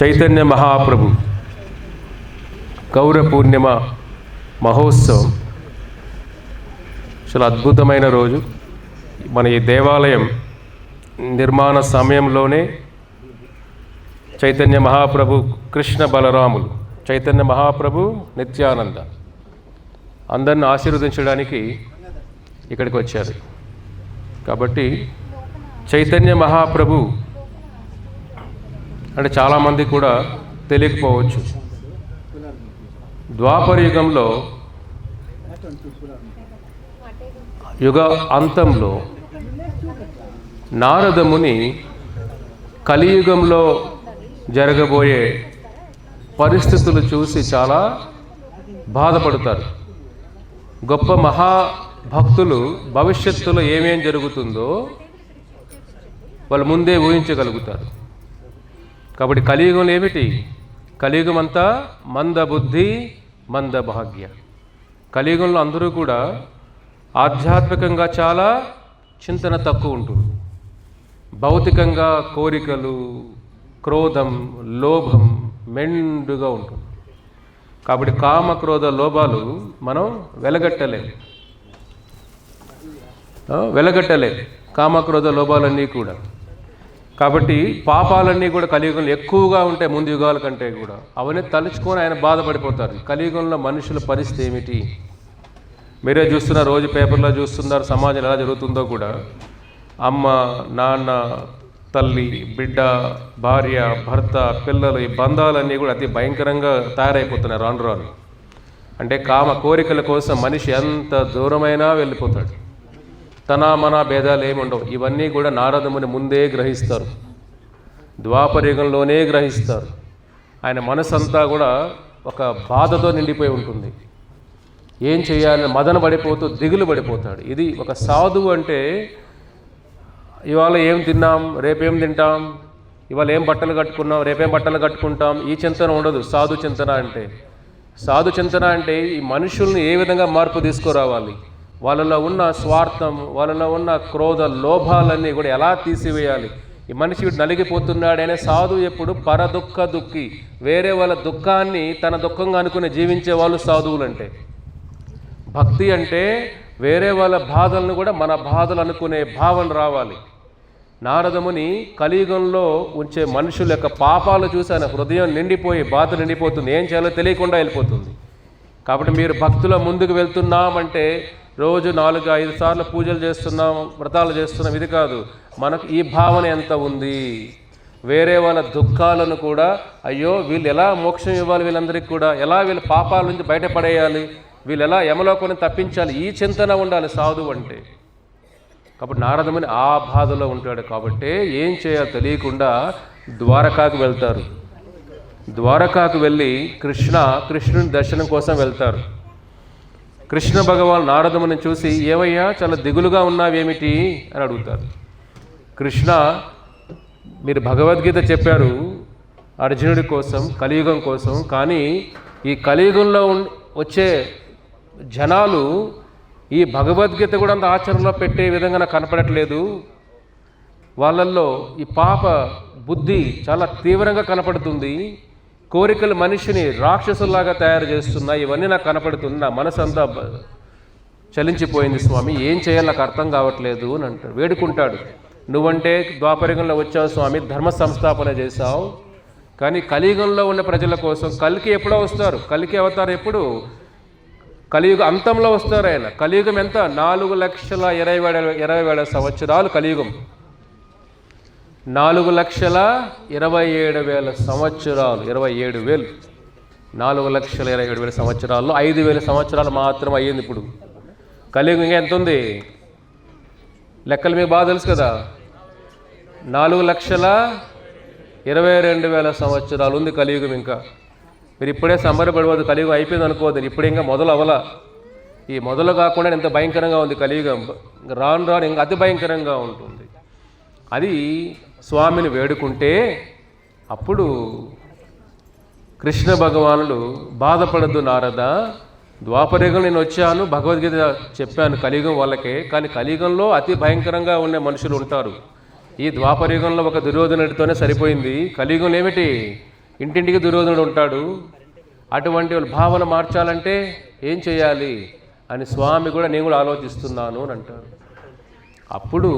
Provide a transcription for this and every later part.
చైతన్య మహాప్రభు గౌర పూర్ణిమ మహోత్సవం చాలా అద్భుతమైన రోజు. మన ఈ దేవాలయం నిర్మాణ సమయంలోనే చైతన్య మహాప్రభు, కృష్ణ బలరాములు, చైతన్య మహాప్రభు, నిత్యానంద అందరిని ఆశీర్వదించడానికి ఇక్కడికి వచ్చారు. కాబట్టి చైతన్య మహాప్రభు అంటే చాలామంది కూడా తెలియకపోవచ్చు. ద్వాపర యుగంలో, యుగ అంతంలో నారదముని కలియుగంలో జరగబోయే పరిస్థితులు చూసి చాలా బాధపడతారు. గొప్ప మహాభక్తులు భవిష్యత్తులో ఏమేం జరుగుతుందో వాళ్ళు ముందే ఊహించగలుగుతారు. కాబట్టి కలియుగంలో ఏమిటి? కలియుగం అంతా మందబుద్ధి మందభాగ్య. కలియుగంలో అందరూ కూడా ఆధ్యాత్మికంగా చాలా చింతన తక్కువ ఉంటుంది. భౌతికంగా కోరికలు, క్రోధం, లోభం మెండుగా ఉంటుంది. కాబట్టి కామ, క్రోధ, లోభాలు మనం వెలగట్టలేం కామ, క్రోధ, లోభాలన్నీ కూడా. కాబట్టి పాపాలన్నీ కూడా కలియుగంలో ఎక్కువగా ఉంటాయి ముందు యుగాల కంటే కూడా. అవన్నీ తలుచుకొని ఆయన బాధపడిపోతారు. కలియుగంలో మనుషుల పరిస్థితి ఏమిటి? మీరే చూస్తున్నారు, రోజు పేపర్లో చూస్తున్నారు సమాజం ఎలా జరుగుతుందో కూడా. అమ్మ, నాన్న, తల్లి, బిడ్డ, భార్య, భర్త, పిల్లలు, ఈ బంధాలన్నీ కూడా అతి భయంకరంగా తయారైపోతున్నాయి రాను రాను. అంటే కామ కోరికల కోసం మనిషి ఎంత దూరమైనా వెళ్ళిపోతాడు. తన మన భేదాలు ఏమి ఉండవు. ఇవన్నీ కూడా నారదముని ముందే గ్రహిస్తారు, ద్వాపరయుగంలోనే గ్రహిస్తారు. ఆయన మనసంతా కూడా ఒక బాధతో నిండిపోయి ఉంటుంది. ఏం చేయాలని మదన పడిపోతూ దిగులు పడిపోతాడు. ఇది ఒక సాధువు అంటే ఇవాళ ఏం తిన్నాం, రేపేం తింటాం, ఇవాళ ఏం బట్టలు కట్టుకున్నాం, రేపేం బట్టలు కట్టుకుంటాం, ఈ చింతన ఉండదు. సాధు చింతన అంటే ఈ మనుషుల్ని ఏ విధంగా మార్పు తీసుకురావాలి, వాళ్ళలో ఉన్న స్వార్థం, వాళ్ళలో ఉన్న క్రోధ, లోభాలన్నీ కూడా ఎలా తీసివేయాలి. ఈ మనిషి నలిగిపోతున్నాడనే సాధు ఎప్పుడు పరదుఃఖ దుఃఖి, వేరే వాళ్ళ దుఃఖాన్ని తన దుఃఖంగా అనుకుని జీవించే వాళ్ళు సాధువులు. అంటే భక్తి అంటే వేరే వాళ్ళ బాధలను కూడా మన బాధలు అనుకునే భావన రావాలి. నారదముని కలియుగంలో ఉంచే మనుషుల యొక్క పాపాలు చూసాను, హృదయం నిండిపోయి బాధ నిండిపోతుంది. ఏం చేయాలో తెలియకుండా వెళ్ళిపోతుంది. కాబట్టి మీరు భక్తుల ముందుకు వెళ్తున్నామంటే రోజు 4-5 సార్లు పూజలు చేస్తున్నాం, వ్రతాలు చేస్తున్నాం, ఇది కాదు. మనకు ఈ భావన ఎంత ఉంది? వేరే వాళ్ళ దుఃఖాలను కూడా, అయ్యో వీళ్ళు ఎలా మోక్షం ఇవ్వాలి, వీళ్ళందరికీ కూడా ఎలా వీళ్ళ పాపాల నుంచి బయటపడేయాలి, వీళ్ళు ఎలా యమలోకాన్ని తప్పించాలి, ఈ చింతన ఉండాలి సాధువు అంటే. కాబట్టి నారదముని ఆ బాధలో ఉంటాడు. కాబట్టి ఏం చేయాలో తెలియకుండా ద్వారకాకు వెళ్తారు. ద్వారకాకు వెళ్ళి కృష్ణుని దర్శనం కోసం వెళ్తారు. కృష్ణ భగవాన్ నారదముని చూసి, ఏవయ్యా చాలా దిగులుగా ఉన్నావేమిటి అని అడుగుతారు. కృష్ణ, మీరు భగవద్గీత చెప్పారు అర్జునుడి కోసం, కలియుగం కోసం, కానీ ఈ కలియుగంలో వచ్చే జనాలు ఈ భగవద్గీత కూడా అంత ఆచరణలో పెట్టే విధంగా నాకు కనపడట్లేదు. వాళ్ళల్లో ఈ పాప బుద్ధి చాలా తీవ్రంగా కనపడుతుంది. కోరికలు మనిషిని రాక్షసుల్లాగా తయారు చేస్తున్నాయి. ఇవన్నీ నాకు కనపడుతుంది. నా మనసు అంతా చలించిపోయింది స్వామి, ఏం చేయాలి నాకు అర్థం కావట్లేదు అని అంటాడు. వేడుకుంటాడు, నువ్వంటే ద్వాపరయుగంలో వచ్చావు స్వామి, ధర్మ సంస్థాపన చేశావు, కానీ కలియుగంలో ఉన్న ప్రజల కోసం కల్కి ఎప్పుడో వస్తారు. కల్కి అవతారం ఎప్పుడు? కలియుగ అంతంలో వస్తారు ఆయన. కలియుగం ఎంత? 4,20,000 సంవత్సరాలు కలియుగం. 4,27,000 సంవత్సరాలు, 27,000, 4,27,000 సంవత్సరాల్లో 5,000 సంవత్సరాలు మాత్రం అయ్యింది. ఇప్పుడు కలియుగం ఇంకా ఎంత ఉంది? లెక్కలు మీకు బాగా తెలుసు కదా. 4,22,000 సంవత్సరాలు ఉంది కలియుగం. ఇంకా మీరు ఇప్పుడే సంబరపడవద్దు, కలియుగం అయిపోయింది అనుకోవద్దు. ఇప్పుడు ఇంకా మొదలు అవ్వలా. ఈ మొదలు కాకుండా ఎంత భయంకరంగా ఉంది కలియుగం. రాను రాను ఇంకా అతి భయంకరంగా ఉంటుంది. అది స్వామిని వేడుకుంటే అప్పుడు కృష్ణ భగవానుడు, బాధపడద్దు నారద, ద్వాపరయుగం నేను వచ్చాను, భగవద్గీత చెప్పాను కలియుగం వాళ్ళకే, కానీ కలియుగంలో అతి భయంకరంగా ఉండే మనుషులు ఉంటారు. ఈ ద్వాపరయుగంలో ఒక దుర్యోధనుడితోనే సరిపోయింది. కలియుగంలో ఏమిటి? ఇంటింటికి దుర్యోధనుడు ఉంటాడు. అటువంటి వాళ్ళ భావన మార్చాలంటే ఏం చేయాలి అని స్వామి కూడా నేను కూడా ఆలోచిస్తున్నాను అని అంటారు. అప్పుడు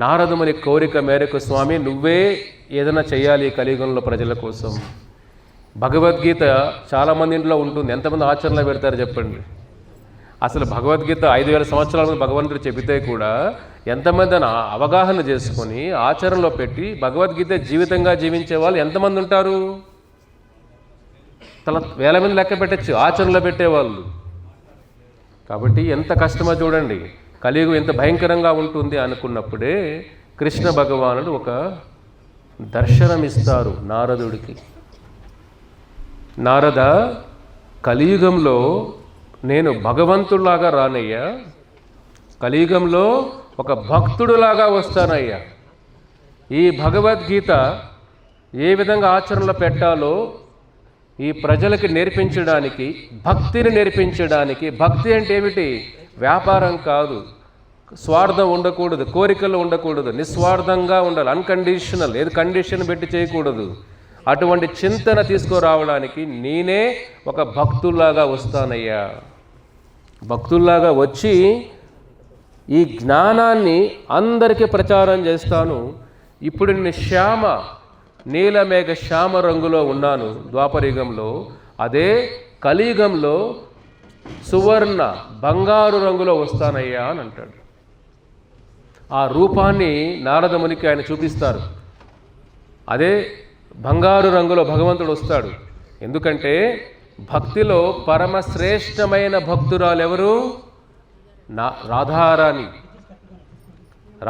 నారదముని కోరిక మేరకు స్వామి నువ్వే ఏదైనా చేయాలి కలియుగంలో ప్రజల కోసం. భగవద్గీత చాలామంది ఇంట్లో ఉంటుంది, ఎంతమంది ఆచరణలో పెడతారు చెప్పండి. అసలు భగవద్గీత 5000 సంవత్సరాల ముందు భగవంతుడు చెబితే కూడా ఎంతమంది అవగాహన చేసుకొని ఆచరణలో పెట్టి భగవద్గీత జీవితంగా జీవించే వాళ్ళు ఎంతమంది ఉంటారు? వేల మంది లెక్క పెట్టచ్చు ఆచరణలో పెట్టేవాళ్ళు. కాబట్టి ఎంత కష్టమో చూడండి, కలియుగం ఎంత భయంకరంగా ఉంటుంది అనుకున్నప్పుడే కృష్ణ భగవానుడు ఒక దర్శనమిస్తారు నారదుడికి. నారద, కలియుగంలో నేను భగవంతుడిలాగా రానయ్యా, కలియుగంలో ఒక భక్తుడులాగా వస్తానయ్యా. ఈ భగవద్గీత ఏ విధంగా ఆచరణలో పెట్టాలో ఈ ప్రజలకి నేర్పించడానికి, భక్తిని నేర్పించడానికి. భక్తి అంటే ఏమిటి? వ్యాపారం కాదు, స్వార్థం ఉండకూడదు, కోరికలు ఉండకూడదు, నిస్వార్థంగా ఉండాలి, అన్కండిషనల్, ఏది కండిషన్ పెట్టి చేయకూడదు. అటువంటి చింతన తీసుకురావడానికి నేనే ఒక భక్తుల్లాగా వస్తానయ్యా. భక్తుల్లాగా వచ్చి ఈ జ్ఞానాన్ని అందరికీ ప్రచారం చేస్తాను. ఇప్పుడు నేను నీలమేఘ శ్యామ రంగులో ఉన్నాను ద్వాపరయుగంలో, అదే కలియుగంలో సువర్ణ బంగారు రంగులో వస్తానయ్యా అని అంటాడు. ఆ రూపాన్ని నారదమునికి ఆయన చూపిస్తారు. అదే బంగారు రంగులో భగవంతుడు వస్తాడు. ఎందుకంటే భక్తిలో పరమశ్రేష్టమైన భక్తురాలు ఎవరు?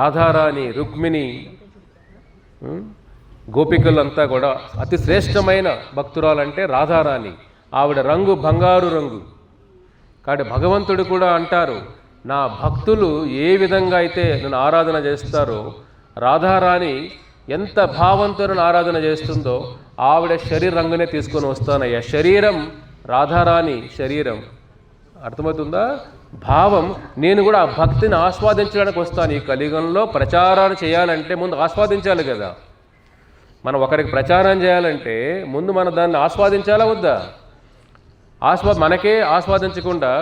రాధారాణి, రుక్మిణి, గోపికలంతా కూడా అతి శ్రేష్టమైన భక్తురాలంటే రాధారాణి. ఆవిడ రంగు బంగారు రంగు. కాబట్టి భగవంతుడు కూడా అంటారు, నా భక్తులు ఏ విధంగా అయితే నన్ను ఆరాధన చేస్తారో, రాధారాణి ఎంత భావంతో నన్ను ఆరాధన చేస్తుందో ఆవిడ శరీర రంగునే తీసుకొని వస్తానయ్యా. శరీరం రాధారాణి శరీరం, అర్థమవుతుందా? భావం. నేను కూడా ఆ భక్తిని ఆస్వాదించడానికి వస్తాను. ఈ కలియుగంలో ప్రచారాన్ని చేయాలంటే ముందు ఆస్వాదించాలి కదా. మనం ఒకరికి ప్రచారం చేయాలంటే ముందు మనం దాన్ని ఆస్వాదించాలా వద్దా? మనకే ఆస్వాదించకుండా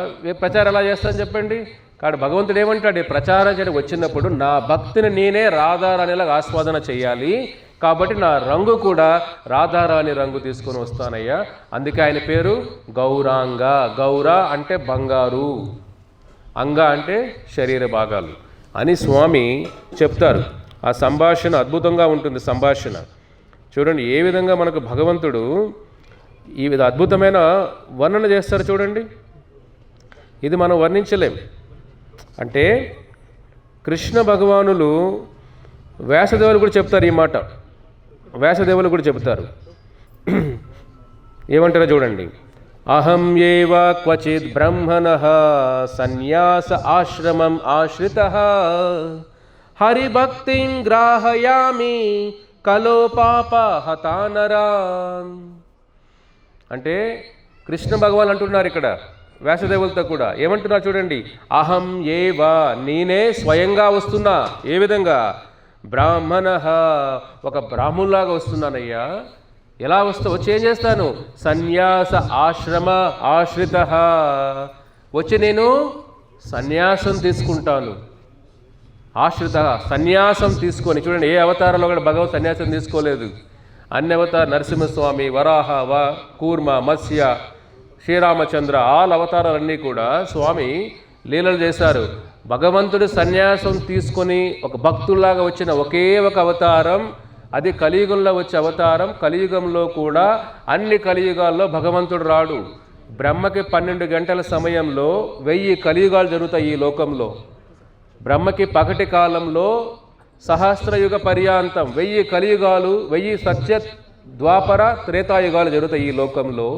ప్రచారం ఎలా చేస్తాను చెప్పండి. కాబట్టి భగవంతుడు ఏమంటాడు, ప్రచారం చేయడానికి వచ్చినప్పుడు నా భక్తిని నేనే రాధారాణిలాగా ఆస్వాదన చేయాలి. కాబట్టి నా రంగు కూడా రాధారాణి రంగు తీసుకొని వస్తానయ్యా. అందుకే ఆయన పేరు గౌరాంగ. గౌర అంటే బంగారు, అంగ అంటే శరీర భాగాలు అని స్వామి చెప్తారు. ఆ సంభాషణ అద్భుతంగా ఉంటుంది. సంభాషణ చూడండి, ఏ విధంగా మనకు భగవంతుడు ఈ విధ అద్భుతమైన వర్ణన చేస్తారు చూడండి. ఇది మనం వర్ణించలేం. అంటే కృష్ణ భగవానులు వ్యాసదేవులు కూడా చెప్తారు ఈ మాట. వ్యాసదేవులు కూడా చెప్తారు, ఏమంటారో చూడండి. అహం ఏవ క్వచిద్ బ్రహ్మణః సన్యాస ఆశ్రమం ఆశ్రితః హరిభక్తిం గ్రాహయామి కలో పాప హతానరాన్. అంటే కృష్ణ భగవాన్ అంటున్నారు ఇక్కడ వ్యాసదేవులతో కూడా. ఏమంటున్నారు చూడండి, అహం ఏవ నేనే స్వయంగా వస్తున్నా. ఏ విధంగా? బ్రాహ్మణః ఒక బ్రాహ్మణులాగా వస్తున్నానయ్యా. ఎలా వచ్చి ఏం చేస్తాను? సన్యాస ఆశ్రమ ఆశ్రితః వచ్చి నేను సన్యాసం తీసుకుంటాను. ఆశ్రిత సన్యాసం తీసుకొని చూడండి, ఏ అవతారంలో కూడా భగవత్ సన్యాసం తీసుకోలేదు. అన్ని అవతార నరసింహస్వామి, వరాహ, కూర్మ, మత్స్య, శ్రీరామచంద్ర ఆల్ అవతారాలన్నీ కూడా స్వామి లీలలు చేశారు. భగవంతుడు సన్యాసం తీసుకొని ఒక భక్తుల్లాగా వచ్చిన ఒకే ఒక అవతారం, అది కలియుగంలో వచ్చే అవతారం. కలియుగంలో కూడా అన్ని కలియుగాల్లో భగవంతుడు రాడు. బ్రహ్మకి 12 గంటల సమయంలో 1000 కలియుగాలు జరుగుతాయి ఈ లోకంలో. బ్రహ్మకి పగటి కాలంలో సహస్రయుగ పర్యాంతం 1000 కలియుగాలు, 1000 సత్య ద్వాపర త్రేతాయుగాలు జరుగుతాయి ఈ లోకంలో.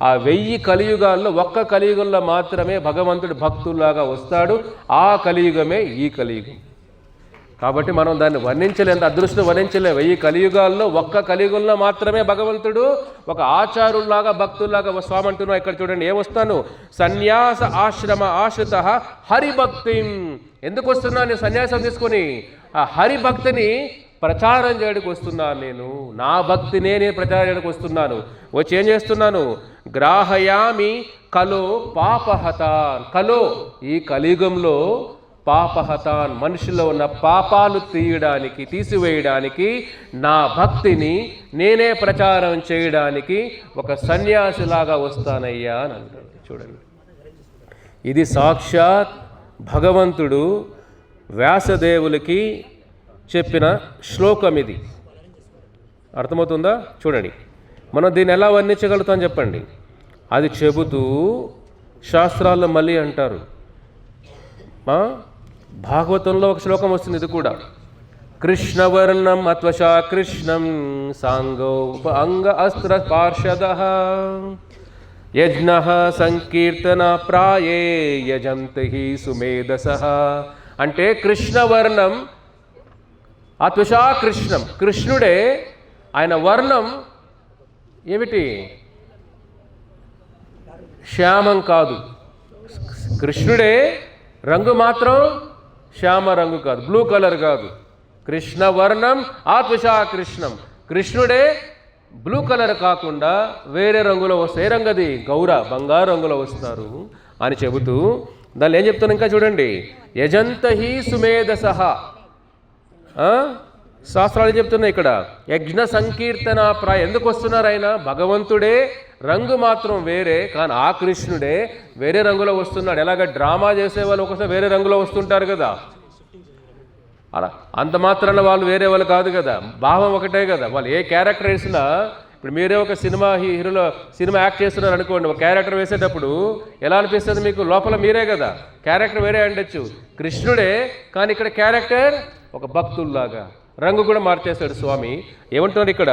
ఆ 1000 కలియుగాల్లో ఒక్క కలియుగంలో మాత్రమే భగవంతుడు భక్తుల్లాగా వస్తాడు. ఆ కలియుగమే ఈ కలియుగం. కాబట్టి మనం దాన్ని వర్ణించలేంత అదృష్టం వర్ణించలే. 1000 కలియుగాల్లో ఒక్క కలియుగంలో మాత్రమే భగవంతుడు ఒక ఆచారుల్లాగా భక్తుల్లాగా స్వామి అంటున్నా. ఇక్కడ చూడండి, ఏమొస్తాను? సన్యాస ఆశ్రమ ఆశ్రిత హరిభక్తిం. ఎందుకు వస్తున్నా నేను సన్యాసం తీసుకొని? ఆ హరిభక్తిని ప్రచారం చేయడానికి వస్తున్నాను. నా భక్తినే నేను ప్రచారం చేయడానికి వస్తున్నాను. వచ్చి ఏం చేస్తున్నాను? గ్రాహయామి కలో పాపహతాన్. కలో ఈ కలియుగంలో పాపహతాన్, మనుషుల్లో ఉన్న పాపాలు తీసివేయడానికి, నా భక్తిని నేనే ప్రచారం చేయడానికి ఒక సన్యాసిలాగా వస్తానయ్యా అని అంటాడు. చూడండి, ఇది సాక్షాత్ భగవంతుడు వ్యాసదేవులకి చెప్పిన శ్లోకం. ఇది అర్థమవుతుందా? చూడండి, మనం దీన్ని ఎలా వర్ణించగలుగుతాం చెప్పండి. అది చెబుతూ శాస్త్రాల్లో మళ్ళీ అంటారు. భాగవతంలో ఒక శ్లోకం వస్తుంది, ఇది కూడా. కృష్ణవర్ణం అత్వశా కృష్ణం సాంగో అంగ అస్త్ర పార్షద యజ్ఞ సంకీర్తన ప్రాయే యజంతి సుమేధసః. అంటే కృష్ణవర్ణం అత్వశా కృష్ణం, కృష్ణుడే. ఆయన వర్ణం ఏమిటి? శ్యామం కాదు. కృష్ణుడే రంగు మాత్రం శ్యామ రంగు కాదు, బ్లూ కలర్ కాదు. కృష్ణవర్ణం ఆత్వశా కృష్ణం, కృష్ణుడే బ్లూ కలర్ కాకుండా వేరే రంగులో వస్తాయి. ఏ రంగది? గౌర, బంగారు రంగులో వస్తారు అని చెబుతూ దాన్ని ఏం చెప్తాను ఇంకా చూడండి. యజంతహి సుమేధసః. శాస్త్రాలు చెప్తున్నాయి ఇక్కడ. యజ్ఞ సంకీర్తన ప్రాయ. ఎందుకు వస్తున్నారు ఆయన? భగవంతుడే, రంగు మాత్రం వేరే, కానీ ఆ కృష్ణుడే వేరే రంగులో వస్తున్నాడు. ఎలాగ డ్రామా చేసే వాళ్ళు ఒకసారి వేరే రంగులో వస్తుంటారు కదా, అలా అంత మాత్రాన వాళ్ళు వేరే వాళ్ళు కాదు కదా, భావం ఒకటే కదా. వాళ్ళు ఏ క్యారెక్టర్ వేసినా, ఇప్పుడు మీరే ఒక హీరోలో సినిమా యాక్ట్ చేస్తున్నారు అనుకోండి, ఒక క్యారెక్టర్ వేసేటప్పుడు ఎలా అనిపిస్తుంది మీకు? లోపల మీరే కదా, క్యారెక్టర్ వేరే ఉండొచ్చు. కృష్ణుడే, కానీ ఇక్కడ క్యారెక్టర్ ఒక భక్తుల్లాగా, రంగు కూడా మార్చేస్తాడు స్వామి. ఏమంటున్నారు ఇక్కడ?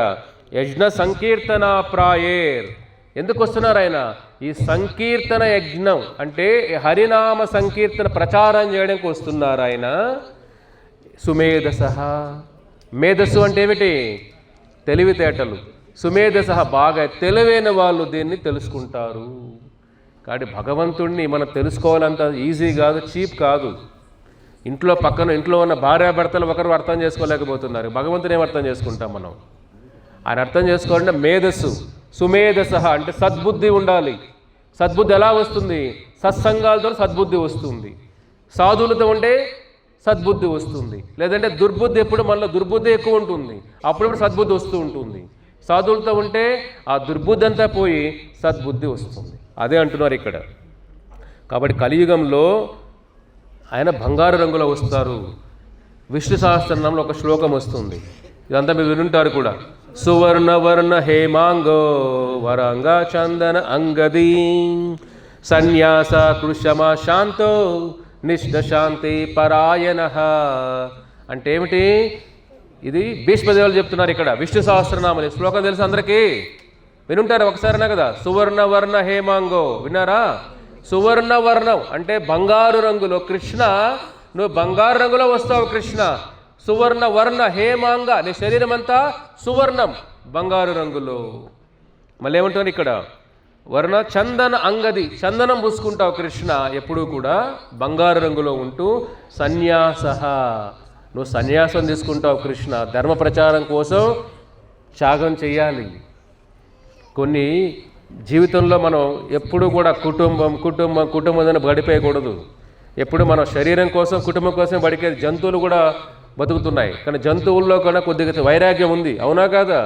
యజ్ఞ సంకీర్తన ప్రాయేర్. ఎందుకు వస్తున్నారు ఆయన? ఈ సంకీర్తన యజ్ఞం అంటే హరినామ సంకీర్తన ప్రచారం చేయడానికి వస్తున్నారు ఆయన. సుమేధసః. మేధస్సు అంటే ఏమిటి? తెలివితేటలు. సుమేధసః, బాగా తెలివైన వాళ్ళు దీన్ని తెలుసుకుంటారు. కాబట్టి భగవంతుడిని మనం తెలుసుకోవాలంత ఈజీ కాదు, చీప్ కాదు. ఇంట్లో ఉన్న భార్యాభర్తలు ఒకరు అర్థం చేసుకోలేకపోతున్నారు, భగవంతుని ఏం అర్థం చేసుకుంటాం మనం? ఆయన అర్థం చేసుకోవాలంటే మేధస్సు. సుమేధసః అంటే సద్బుద్ధి ఉండాలి. సద్బుద్ధి ఎలా వస్తుంది? సత్సంగాలతో సద్బుద్ధి వస్తుంది, సాధువులతో ఉంటే సద్బుద్ధి వస్తుంది. లేదంటే దుర్బుద్ధి, ఎప్పుడు మనలో దుర్బుద్ధి ఎక్కువ ఉంటుంది, అప్పుడప్పుడు సద్బుద్ధి వస్తూ ఉంటుంది. సాధువులతో ఉంటే ఆ దుర్బుద్ధి అంతా పోయి సద్బుద్ధి వస్తుంది. అదే అంటున్నారు ఇక్కడ. కాబట్టి కలియుగంలో ఆయన బంగారు రంగులో వస్తారు. విష్ణు సహస్రనామంలో ఒక శ్లోకం వస్తుంది, ఇదంతా మీరు వినుంటారు కూడా. సువర్ణ వర్ణ హేమాంగో వరంగ చందన అంగదీ సన్యాస కృషమా శాంతో నిష్ఠశాంతి పరాయణ. అంటే ఏమిటి? ఇది భీష్మదేవులు చెప్తున్నారు ఇక్కడ. విష్ణు సహస్రనామం శ్లోకం తెలుసు అందరికీ, వినుంటారు ఒకసారినా కదా. సువర్ణ వర్ణ హేమాంగో, విన్నారా? సువర్ణ వర్ణం అంటే బంగారు రంగులో. కృష్ణ, నువ్వు బంగారు రంగులో వస్తావు కృష్ణ. సువర్ణ వర్ణ హేమాంగ, నీ శరీరం అంతా సువర్ణం, బంగారు రంగులో. మళ్ళీ ఏమంటారు ఇక్కడ? వర్ణ చందన అంగది, చందనం పూసుకుంటావు కృష్ణ, ఎప్పుడూ కూడా బంగారు రంగులో ఉంటూ. సన్యాసః, నువ్వు సన్యాసం తీసుకుంటావు కృష్ణ. ధర్మ ప్రచారం కోసం త్యాగం చేయాలి. కొన్ని జీవితంలో మనం ఎప్పుడు కూడా కుటుంబం గడిపేయకూడదు. ఎప్పుడు మనం శరీరం కోసం, కుటుంబం కోసం బడికేది. జంతువులు కూడా బతుకుతున్నాయి, కానీ జంతువుల్లో కూడా కొద్దిగా వైరాగ్యం ఉంది, అవునా కాదా?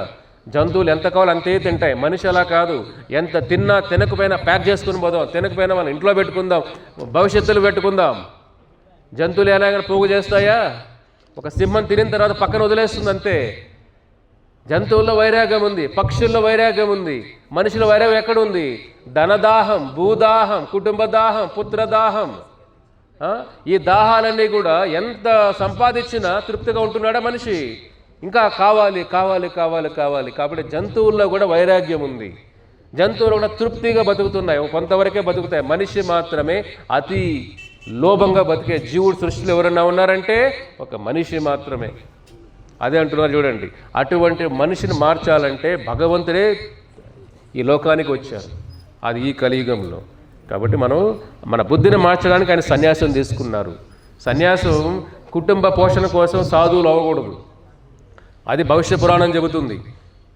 జంతువులు ఎంత కావాలో అంతే తింటాయి, మనిషి అలా కాదు. ఎంత తిన్నా తినకపోయినా ప్యాక్ చేసుకుని పోదాం, తినకపోయినా మనం ఇంట్లో పెట్టుకుందాం, భవిష్యత్తులో పెట్టుకుందాం. జంతువులు ఎలాగైనా పోగు చేస్తాయా? ఒక సింహం తినిన తర్వాత పక్కన వదిలేస్తుంది అంతే. జంతువుల్లో వైరాగ్యం ఉంది, పక్షుల్లో వైరాగ్యం ఉంది, మనుషుల వైరాగ్యం ఎక్కడుంది? ధనదాహం, భూదాహం, కుటుంబ దాహం, పుత్రదాహం. ఈ దాహాలన్నీ కూడా ఎంత సంపాదించినా తృప్తిగా ఉంటున్నాడా మనిషి? ఇంకా కావాలి కావాలి కావాలి కావాలి. కాబట్టి జంతువుల్లో కూడా వైరాగ్యం ఉంది. జంతువులు కూడా తృప్తిగా బతుకుతున్నాయి, కొంతవరకే బతుకుతాయి. మనిషి మాత్రమే అతి లోభంగా బతికే జీవుడు సృష్టిలో ఎవరన్నా ఉన్నారంటే ఒక మనిషి మాత్రమే. అదే అంటున్నారు చూడండి. అటువంటి మనిషిని మార్చాలంటే భగవంతుడే ఈ లోకానికి వచ్చారు, అది ఈ కలియుగంలో. కాబట్టి మనం మన బుద్ధిని మార్చడానికి ఆయన సన్యాసం తీసుకున్నారు. సన్యాసం కుటుంబ పోషణ కోసం సాధువులు అవ్వకూడదు. అది భవిష్య పురాణం చెబుతుంది.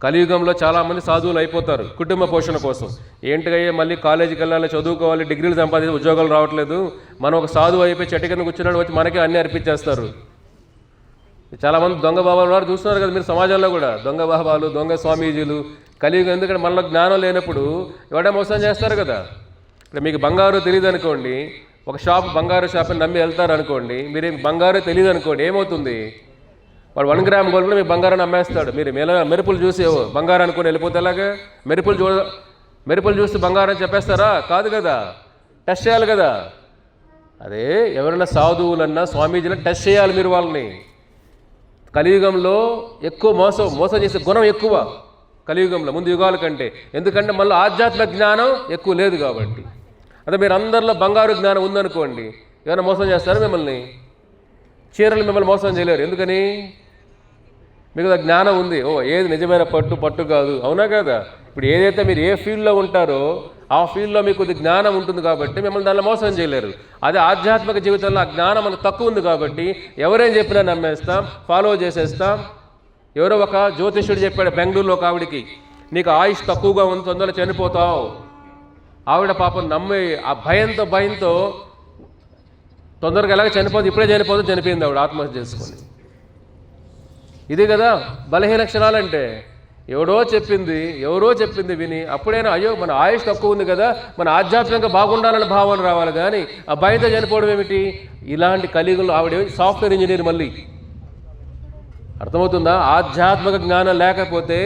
కలియుగంలో చాలామంది సాధువులు అయిపోతారు కుటుంబ పోషణ కోసం. ఏంటికయ్యే మళ్ళీ కాలేజీకి వెళ్ళాలి, చదువుకోవాలి, డిగ్రీలు సంపాదించి ఉద్యోగాలు రావట్లేదు, మనం ఒక సాధువు అయిపోయి చెట్టు కింద కూర్చున్నాడు వచ్చి మనకే అన్నీ అర్పించేస్తారు. చాలామంది దొంగ బాబాలు వారు చూస్తున్నారు కదా మీరు సమాజంలో కూడా, దొంగ బాబాలు, దొంగ స్వామీజీలు. కలియుగం ఎందుకంటే మనలో జ్ఞానం లేనప్పుడు ఎవడే మోసం చేస్తారు కదా. ఇప్పుడు మీకు బంగారు తెలియదు అనుకోండి, ఒక బంగారు షాప్ని నమ్మి వెళ్తారు అనుకోండి, మీరు బంగారు తెలియదు అనుకోండి, ఏమవుతుంది? వాడు 1 గ్రామ్ గోల్డ్ కూడా మీ బంగారాన్ని అమ్మేస్తాడు. మీరు మెరుపులు చూసి బంగారం అనుకుని వెళ్ళిపోతే ఎలాగా? మెరుపులు చూసి బంగారం చెప్పేస్తారా? కాదు కదా, టెస్ట్ చేయాలి కదా. అదే ఎవరైనా సాధువులన్నా స్వామీజీలన్నా టెస్ట్ చేయాలి మీరు వాళ్ళని. కలియుగంలో ఎక్కువ మోసం చేసే గుణం ఎక్కువ కలియుగంలో ముందు యుగాల కంటే. ఎందుకంటే మళ్ళీ ఆధ్యాత్మిక జ్ఞానం ఎక్కువ లేదు కాబట్టి. అదే మీరు అందరిలో బంగారు జ్ఞానం ఉందనుకోండి, ఏమైనా మోసం చేస్తారా మిమ్మల్ని? చీరలు మిమ్మల్ని మోసం చేయలేరు. ఎందుకని? మీకు జ్ఞానం ఉంది. ఏది నిజమైన పట్టు కాదు, అవునా కదా? ఇప్పుడు ఏదైతే మీరు ఏ ఫీల్డ్లో ఉంటారో ఆ ఫీల్డ్లో మీకు కొద్ది జ్ఞానం ఉంటుంది కాబట్టి మిమ్మల్ని దానిలో మోసం చేయలేరు. అదే ఆధ్యాత్మిక జీవితంలో ఆ జ్ఞానం మనకు తక్కువ ఉంది కాబట్టి ఎవరేం చెప్పినా నమ్మేస్తాం, ఫాలో చేసేస్తాం. ఎవరో ఒక జ్యోతిష్యుడు చెప్పాడు బెంగళూరులో ఒక ఆవిడికి, నీకు ఆయుష్ తక్కువగా ఉంది, తొందరగా చనిపోతావు. ఆవిడ పాపం నమ్మి ఆ భయంతో తొందరగా ఎలాగ చనిపోతుంది, ఇప్పుడే చనిపోయింది ఆవిడ ఆత్మహత్య చేసుకొని. ఇది కదా బలహీన లక్షణాలంటే. ఎవరో చెప్పింది విని అప్పుడైనా అయ్యో మన ఆయుష్ తక్కువ ఉంది కదా, మన ఆధ్యాత్మికంగా బాగుండాలనే భావన రావాలి, కానీ ఆ భయంతో చనిపోవడం ఏమిటి? ఇలాంటి కలియుగంలో ఆవిడ సాఫ్ట్వేర్ ఇంజనీర్. మళ్ళీ అర్థమవుతుందా? ఆధ్యాత్మిక జ్ఞానం లేకపోతే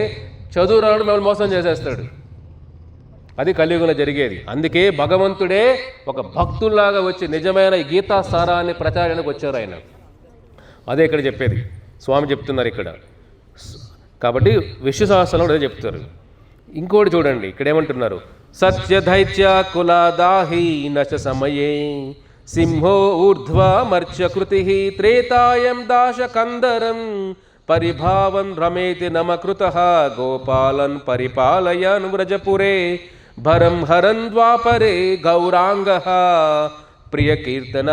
చదువు రావడం మిమ్మల్ని మోసం చేసేస్తాడు. అది కలియుగంలో జరిగేది. అందుకే భగవంతుడే ఒక భక్తుల్లాగా వచ్చి నిజమైన గీతా సారాన్ని ప్రచారానికి వచ్చారు ఆయన. అదే ఇక్కడ చెప్పేది స్వామి చెప్తున్నారు ఇక్కడ. కాబట్టి విష్ణు సహస్రంలో అదే చెప్తారు. ఇంకోటి చూడండి ఇక్కడ ఏమంటున్నారు, సత్యధైత్య కులాదాహి నశ సమయే సింహో ఊర్ధ్వ మర్చకృతి త్రేతాయం దాశ కందరం పరిభావన్ రమేతి నమకృత గోపాలన్ పరిపాలయన్ వ్రజపురే భరం హరన్ ద్వాపరే గౌరాంగ ప్రియ కీర్తన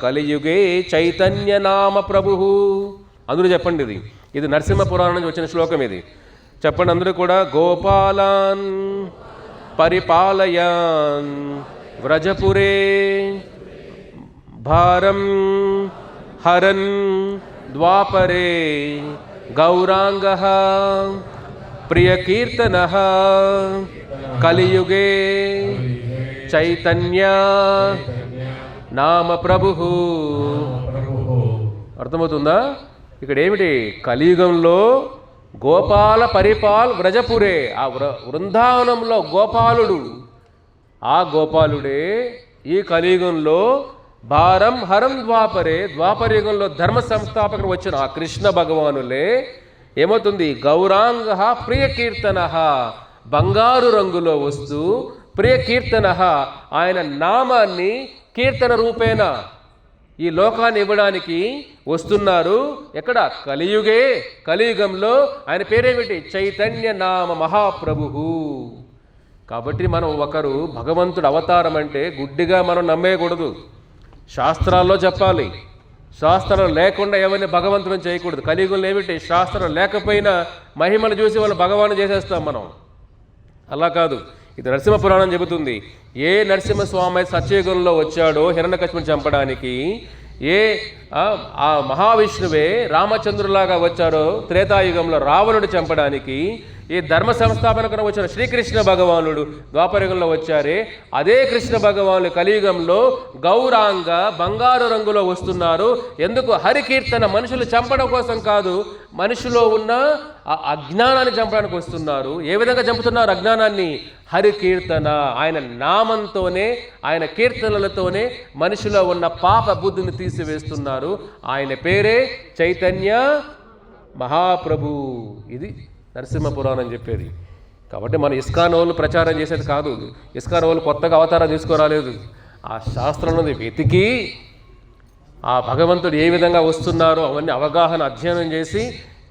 కలియుగే చైతన్య నామ ప్రభు. అందరూ చెప్పండి, ఇది నరసింహ పురాణం నుంచి వచ్చిన శ్లోకం. ఇది చెప్పండి అందరూ కూడా. గోపాలాన్ పరిపాలయన్ వ్రజపురే భారం హరన్ ద్వాపరే గౌరాంగ ప్రియ కీర్తన కలియుగే చైతన్య నామ ప్రభు. అర్థమవుతుందా? ఇక్కడ ఏమిటి? కలియుగంలో గోపాల పరిపాల్ వ్రజపురే, ఆ వృందావనంలో గోపాలుడు, ఆ గోపాలుడే ఈ కలియుగంలో భారం హరం ద్వాపరే, ద్వాపరయుగంలో ధర్మ సంస్థాపకుడు వచ్చిన ఆ కృష్ణ భగవానులే ఏమవుతుంది? గౌరాంగ ప్రియ కీర్తన, బంగారు రంగులో వస్తూ ప్రియ కీర్తన, ఆయన నామాన్ని కీర్తన రూపేణ ఈ లోకాన్ని ఇవ్వడానికి వస్తున్నారు. ఎక్కడ? కలియుగంలో. ఆయన పేరేమిటి? చైతన్య నామ మహాప్రభు. కాబట్టి మనం ఒకరు భగవంతుడు అవతారం అంటే గుడ్డిగా మనం నమ్మేయకూడదు. శాస్త్రాల్లో చెప్పాలి. శాస్త్రాలు లేకుండా ఎవరిని భగవంతుని చేయకూడదు. కలియుగంలో ఏమిటి? శాస్త్రం లేకపోయినా మహిమను చూసి వాళ్ళు భగవాను చేసేస్తాం మనం. అలా కాదు. ఇది నరసింహ పురాణం చెబుతుంది. ఏ నరసింహస్వామి సత్యయుగంలో వచ్చాడో హిరణ్యకశిపుని చంపడానికి, ఆ మహావిష్ణువే రామచంద్రులాగా వచ్చారో త్రేతాయుగంలో రావణుడు చంపడానికి, ఈ ధర్మ సంస్థాపనకు వచ్చిన శ్రీకృష్ణ భగవానుడు ద్వాపరయుగంలో వచ్చారే, అదే కృష్ణ భగవానులు కలియుగంలో గౌరాంగ బంగారు రంగులో వస్తున్నారు. ఎందుకు? హరికీర్తన. మనుషులు చంపడం కోసం కాదు, మనుషులో ఉన్న అజ్ఞానాన్ని చంపడానికి వస్తున్నారు. ఏ విధంగా చంపుతున్నారు అజ్ఞానాన్ని? హరికీర్తన. ఆయన నామంతోనే, ఆయన కీర్తనలతోనే మనిషిలో ఉన్న పాప బుద్ధిని తీసివేస్తున్నారు. ఆయన పేరే చైతన్య మహాప్రభు. ఇది నరసింహ పురాణం చెప్పేది. కాబట్టి మన ఇస్కాన్ వాళ్ళు ప్రచారం చేసేది కాదు. ఇస్కాన్ వాళ్ళు కొత్తగా అవతారం తీసుకురాలేదు. ఆ శాస్త్రంలో వెతికి ఆ భగవంతుడు ఏ విధంగా వస్తున్నారో అవన్నీ అవగాహన అధ్యయనం చేసి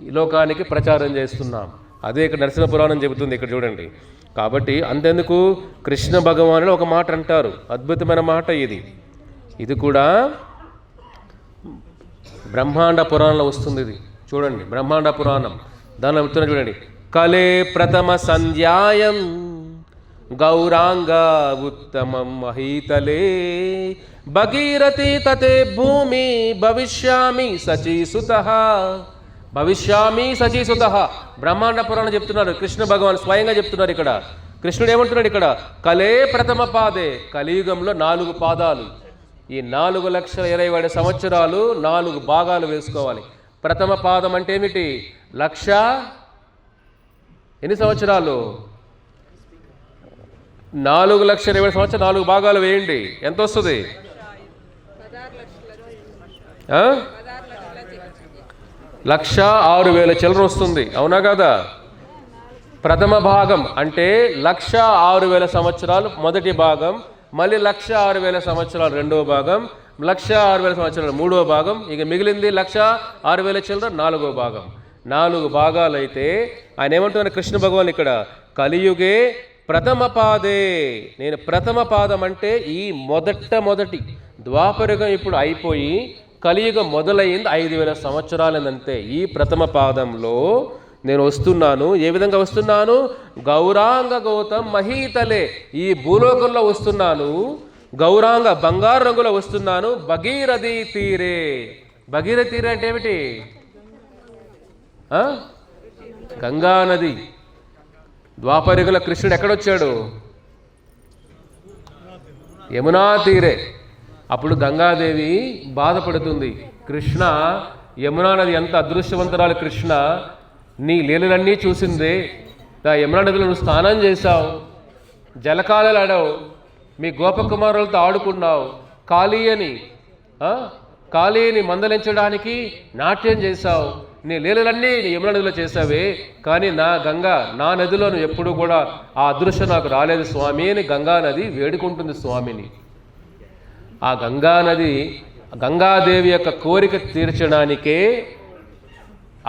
ఈ లోకానికి ప్రచారం చేస్తున్నాం. అదే ఇక్కడ నరసింహ పురాణం చెబుతుంది. ఇక్కడ చూడండి. కాబట్టి అంతెందుకు కృష్ణ భగవానుడు ఒక మాట అంటారు, అద్భుతమైన మాట ఇది. ఇది కూడా బ్రహ్మాండ పురాణంలో వస్తుంది. ఇది చూడండి, బ్రహ్మాండ పురాణం దాని చెప్తున్నా చూడండి. కలే ప్రథమ సంధ్యాయం గౌరాంగ ఉత్తమం మహీతలే భగీరథి తతే భూమి భవిష్యామి సచీసుతః. భవిష్యామి సచీసుతః బ్రహ్మాండ పురాణం చెప్తున్నారు. కృష్ణ భగవాన్ స్వయంగా చెప్తున్నారు. ఇక్కడ కృష్ణుడు ఏమంటున్నాడు? ఇక్కడ కలే ప్రథమ పాదే, కలియుగంలో 4 పాదాలు. ఈ 4,20,000 సంవత్సరాలు 4 భాగాలు వేసుకోవాలి. ప్రథమ పాదం అంటే ఏమిటి? 1,00,000 ఎన్ని సంవత్సరాలు? 4,20,000 సంవత్సరాలు 4 భాగాలు వేయండి, ఎంత వస్తుంది? 1,06,000 చిల్లర వస్తుంది. అవునా కదా? ప్రథమ భాగం అంటే 1,06,000 సంవత్సరాలు మొదటి భాగం, మళ్ళీ 1,06,000 సంవత్సరాలు రెండవ భాగం, 1,06,000 సంవత్సరాలు మూడవ భాగం, ఇక మిగిలింది 1,06,000 చిల్లర నాలుగో భాగం. 4 భాగాలు అయితే ఆయన ఏమంటున్నారు కృష్ణ భగవాన్ ఇక్కడ? కలియుగే ప్రథమ పాదే. నేను ప్రథమ పాదం అంటే ఈ మొదటి ద్వాపరయుగం ఇప్పుడు అయిపోయి కలియుగం మొదలయ్యింది 5,000 సంవత్సరాలంతే. ఈ ప్రథమ పాదంలో నేను వస్తున్నాను. ఏ విధంగా వస్తున్నాను? గౌరాంగ గౌతం మహీతలే, ఈ భూలోకంలో వస్తున్నాను. గౌరాంగ బంగారు రంగులో వస్తున్నాను. భగీరథి తీరే. భగీరథి తీరే అంటే ఏమిటి? గంగా నది. ద్వాపరయుగంలో కృష్ణుడు ఎక్కడొచ్చాడు? యమునా తీరే. అప్పుడు గంగాదేవి బాధపడుతుంది. కృష్ణ, యమునా నది ఎంత అదృష్టవంతురాలు కృష్ణ, నీ లీలలన్నీ చూసిందే. యమునా నదిలో నువ్వు స్నానం చేశావు, జలకాలలు ఆడావు, మీ గోపకుమారులతో ఆడుకున్నావు, కాళీని మందలించడానికి నాట్యం చేశావు, నీ లీలలన్నీ యమునా నదిలో చేశావే. కానీ నా నదిలో నువ్వు ఎప్పుడు కూడా ఆ అదృష్టం నాకు రాలేదు స్వామి అని గంగా నది వేడుకుంటుంది స్వామిని. ఆ గంగా నది, గంగాదేవి యొక్క కోరిక తీర్చడానికే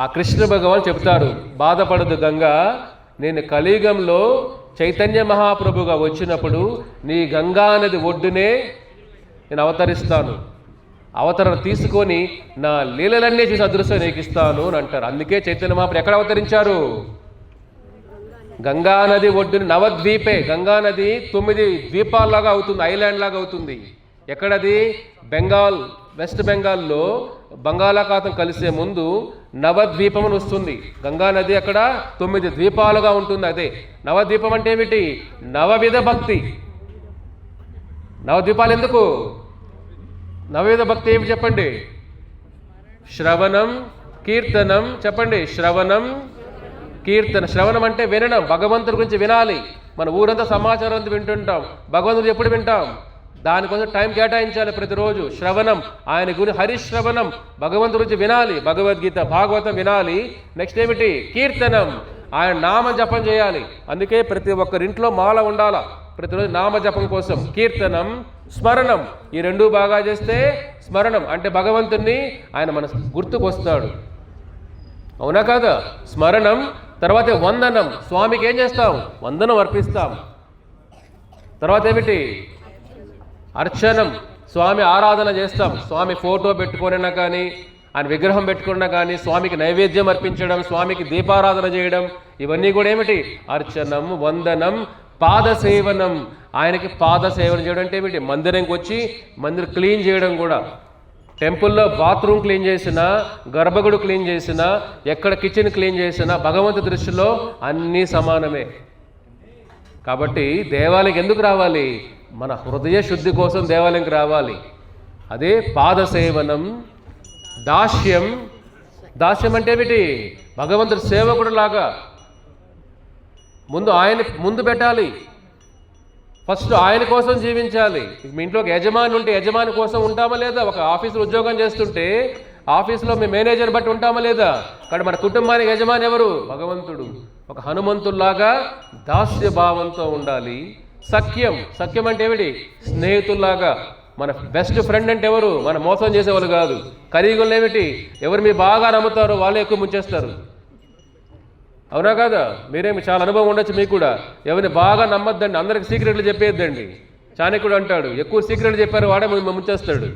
ఆ కృష్ణ భగవాన్ చెప్తారు, బాధపడదు గంగా, నేను కలియుగంలో చైతన్య మహాప్రభుగా వచ్చినప్పుడు నీ గంగా నది ఒడ్డునే నేను అవతరిస్తాను. అవతరణ తీసుకొని నా లీలలన్నీ చూసి అదృష్టం నీకు ఇస్తాను అని అంటారు. అందుకే చైతన్య మహాప్రభు ఎక్కడ అవతరించారు? గంగా నది ఒడ్డున నవద్వీపే. గంగా నది 9 ద్వీపాల్లాగా అవుతుంది, ఐలాండ్ లాగా అవుతుంది. ఎక్కడది? వెస్ట్ బెంగాల్లో బంగాళాఖాతం కలిసే ముందు నవద్వీపం అని వస్తుంది. గంగా నది అక్కడ 9 ద్వీపాలుగా ఉంటుంది. అదే నవద్వీపం అంటే ఏమిటి? నవవిధ భక్తి. నవద్వీపాలు ఎందుకు? నవవిధ భక్తి ఏమి చెప్పండి? శ్రవణం, కీర్తనం. చెప్పండి, శ్రవణం, కీర్తన. శ్రవణం అంటే వినడం, భగవంతుడి గురించి వినాలి. మన ఊరంతా సమాచారం అంతా వింటుంటాం, భగవంతుడు ఎప్పుడు వింటాం? దానికోసం టైం కేటాయించాలి ప్రతిరోజు. శ్రవణం, ఆయన గురి హరిశ్రవణం, భగవంతుడి గురించి వినాలి, భగవద్గీత భాగవతం వినాలి. నెక్స్ట్ ఏమిటి? కీర్తనం, ఆయన నామ జపం చేయాలి. అందుకే ప్రతి ఒక్కరింట్లో మాల ఉండాలా ప్రతిరోజు నామ జపం కోసం. కీర్తనం, స్మరణం, ఈ 2 బాగా చేస్తే స్మరణం అంటే భగవంతుణ్ణి ఆయన మన గుర్తుకు వస్తాడు. అవునా కాదా? స్మరణం. తర్వాత వందనం, స్వామికి ఏం చేస్తాం? వందనం అర్పిస్తాం. తర్వాత ఏమిటి? అర్చనం, స్వామి ఆరాధన చేస్తాం. స్వామి ఫోటో పెట్టుకున్నా కానీ, ఆయన విగ్రహం పెట్టుకున్నా కానీ స్వామికి నైవేద్యం అర్పించడం, స్వామికి దీపారాధన చేయడం, ఇవన్నీ కూడా ఏమిటి? అర్చనం, వందనం, పాదసేవనం. ఆయనకి పాదసేవనం చేయడం అంటే ఏమిటి? మందిరంకి వచ్చి మందిరం క్లీన్ చేయడం కూడా. టెంపుల్లో బాత్రూమ్ క్లీన్ చేసినా, గర్భగుడి క్లీన్ చేసినా, ఎక్కడ కిచెన్ క్లీన్ చేసినా భగవంతు దృష్టిలో అన్నీ సమానమే. కాబట్టి దేవాలయం ఎందుకు రావాలి? మన హృదయ శుద్ధి కోసం దేవాలయంకి రావాలి. అదే పాదసేవనం. దాస్యం. దాస్యం అంటే ఏమిటి? భగవంతుడు సేవకుడు లాగా ఆయన ముందు పెట్టాలి. ఫస్ట్ ఆయన కోసం జీవించాలి. మీ ఇంట్లో ఒక యజమాని ఉంటే యజమాని కోసం ఉంటామా లేదా? ఒక ఆఫీసులో ఉద్యోగం చేస్తుంటే ఆఫీసులో మీ మేనేజర్ బట్టి ఉంటామా లేదా? కానీ మన కుటుంబానికి యజమాని ఎవరు? భగవంతుడు. ఒక హనుమంతుల్లాగా దాస్య భావంతో ఉండాలి. సఖ్యం. సఖ్యం అంటే ఏమిటి? స్నేహితుల్లాగా. మన బెస్ట్ ఫ్రెండ్ అంటే ఎవరు? మన మోసం చేసేవాళ్ళు కాదు. కలియుగంలో ఏమిటి? ఎవరు మీరు బాగా నమ్ముతారో వాళ్ళే ఎక్కువ ముంచేస్తారు. అవునా కాదా? మీరేమి చాలా అనుభవం ఉండొచ్చు మీకు కూడా. ఎవరిని బాగా నమ్మద్దండి, అందరికి సీక్రెట్లు చెప్పేద్దండి. చాణక్యుడు అంటాడు, ఎక్కువ సీక్రెట్లు చెప్పారు వాడే ముంచేస్తాడు.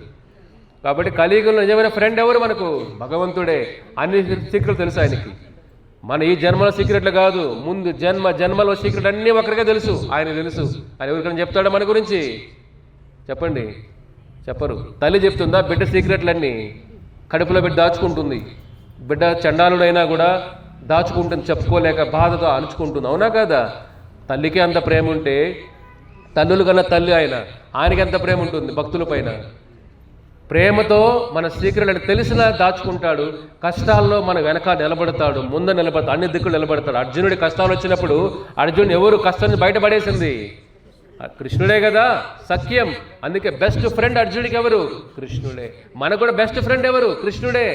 కాబట్టి కలియుగంలో నిజమైన ఫ్రెండ్ ఎవరు మనకు? భగవంతుడే. అన్ని సీక్రెట్లు తెలుసు ఆయనకి. మన ఈ జన్మల సీక్రెట్లు కాదు, ముందు జన్మలో సీక్రెట్ అన్నీ ఒకరికే తెలుసు, ఆయన తెలుసు. ఆయన ఎవరికైనా చెప్తాడా మన గురించి? చెప్పండి, చెప్పరు. తల్లి చెప్తుందా బిడ్డ సీక్రెట్లన్నీ? కడుపులో బిడ్డ దాచుకుంటుంది. బిడ్డ చండాలుడైనా కూడా దాచుకుంటుంది, చెప్పుకోలేక బాధతో అణుచుకుంటుంది. అవునా కదా? తల్లికి అంత ప్రేమ ఉంటే, తల్లులు కన్నా తల్లి ఆయనకి ఎంత ప్రేమ ఉంటుంది భక్తుల పైన. ప్రేమతో మన సీక్రెట్ తెలిసినా దాచుకుంటాడు. కష్టాల్లో మన వెనక నిలబడతాడు, ముందు నిలబడతాడు, అన్ని దిక్కులు నిలబడతాడు. అర్జునుడి కష్టాలు వచ్చినప్పుడు అర్జునుడు ఎవరు కష్టాన్ని బయటపడేసింది? కృష్ణుడే కదా, సఖ్యం. అందుకే బెస్ట్ ఫ్రెండ్ అర్జునుడికి ఎవరు? కృష్ణుడే. మనకు కూడా బెస్ట్ ఫ్రెండ్ ఎవరు? కృష్ణుడే.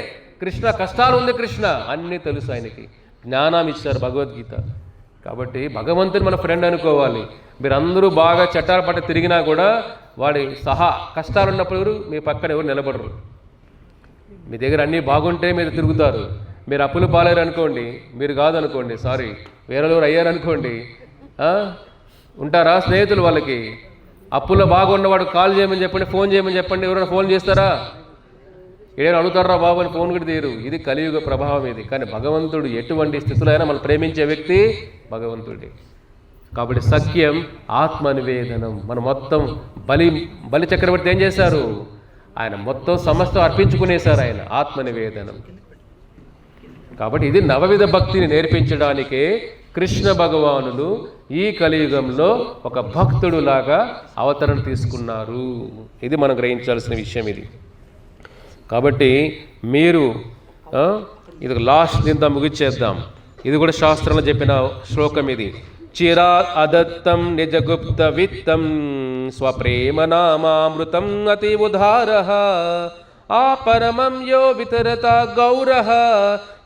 కృష్ణ కష్టాలు ఉంది, కృష్ణ అన్నీ తెలుసు. ఆయనకి జ్ఞానం ఇచ్చారు భగవద్గీత. కాబట్టి భగవంతుని మన ఫ్రెండ్ అనుకోవాలి. మీరందరూ బాగా చట్టాల పట్ల తిరిగినా కూడా వాడి సహా కష్టాలు ఉన్నప్పుడు మీ పక్కన ఎవరు నిలబడరు. మీ దగ్గర అన్నీ బాగుంటే మీరు తిరుగుతారు. మీరు అప్పులు పాలేరు అనుకోండి, మీరు కాదనుకోండి, సారీ వేరేవారు అయ్యారనుకోండి, ఉంటారా స్నేహితులు? వాళ్ళకి అప్పుల్లో బాగున్నవాడు కాల్ చేయమని చెప్పండి, ఫోన్ చేయమని చెప్పండి, ఎవరైనా ఫోన్ చేస్తారా? ఏదైనా అడుగుతారా బాబు అని ఫోన్ కూడా తీరు. ఇది కలియుగ ప్రభావం ఇది. కానీ భగవంతుడు ఎటువంటి స్థితిలో అయినా మనం ప్రేమించే వ్యక్తి భగవంతుడే. కాబట్టి సఖ్యం, ఆత్మ నివేదనం. మనం మొత్తం బలి చక్రవర్తి ఏం చేశారు? ఆయన మొత్తం సమస్తం అర్పించుకునేశారు, ఆయన ఆత్మ నివేదనం. కాబట్టి ఇది నవవిధ భక్తిని నేర్పించడానికే కృష్ణ భగవానులు ఈ కలియుగంలో ఒక భక్తుడులాగా అవతరణ తీసుకున్నారు. ఇది మనం గ్రహించాల్సిన విషయం ఇది. కాబట్టి మీరు ఇది లాస్ట్ దీంతో ముగిచ్చేద్దాం. ఇది కూడా శాస్త్రంలో చెప్పిన శ్లోకం ఇది. చిరా అదత్తం నిజగుప్త విత్తం స్వప్రేమ నామామృతం అతి ఉదారః ఆ పరమం యో వితరత గౌరః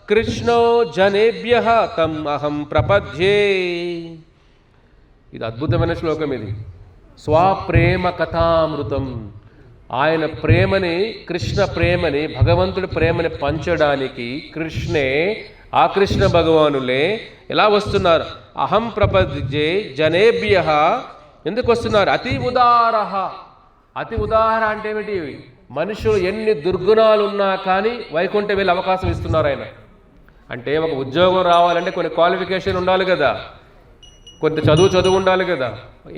కృష్ణో జనేభ్యః తం అహం ప్రపద్యే. ఇది అద్భుతమైన శ్లోకం ఇది. స్వప్రేమ కథామృతం. ఆయన ప్రేమని, కృష్ణ ప్రేమని, భగవంతుడి ప్రేమని పంచడానికి కృష్ణే, ఆ కృష్ణ భగవానులే ఎలా వస్తున్నారు? అహం ప్రపద్యే జనేభ్యః. ఎందుకు వస్తున్నారు? అతి ఉదారః. అతి ఉదార అంటే ఏమిటి? మనుషులు ఎన్ని దుర్గుణాలు ఉన్నా కానీ వైకుంఠం వెళ్ళి అవకాశం ఇస్తున్నారు ఆయన. అంటే ఒక ఉద్యోగం రావాలంటే కొన్ని క్వాలిఫికేషన్ ఉండాలి కదా, కొంత చదువు ఉండాలి కదా.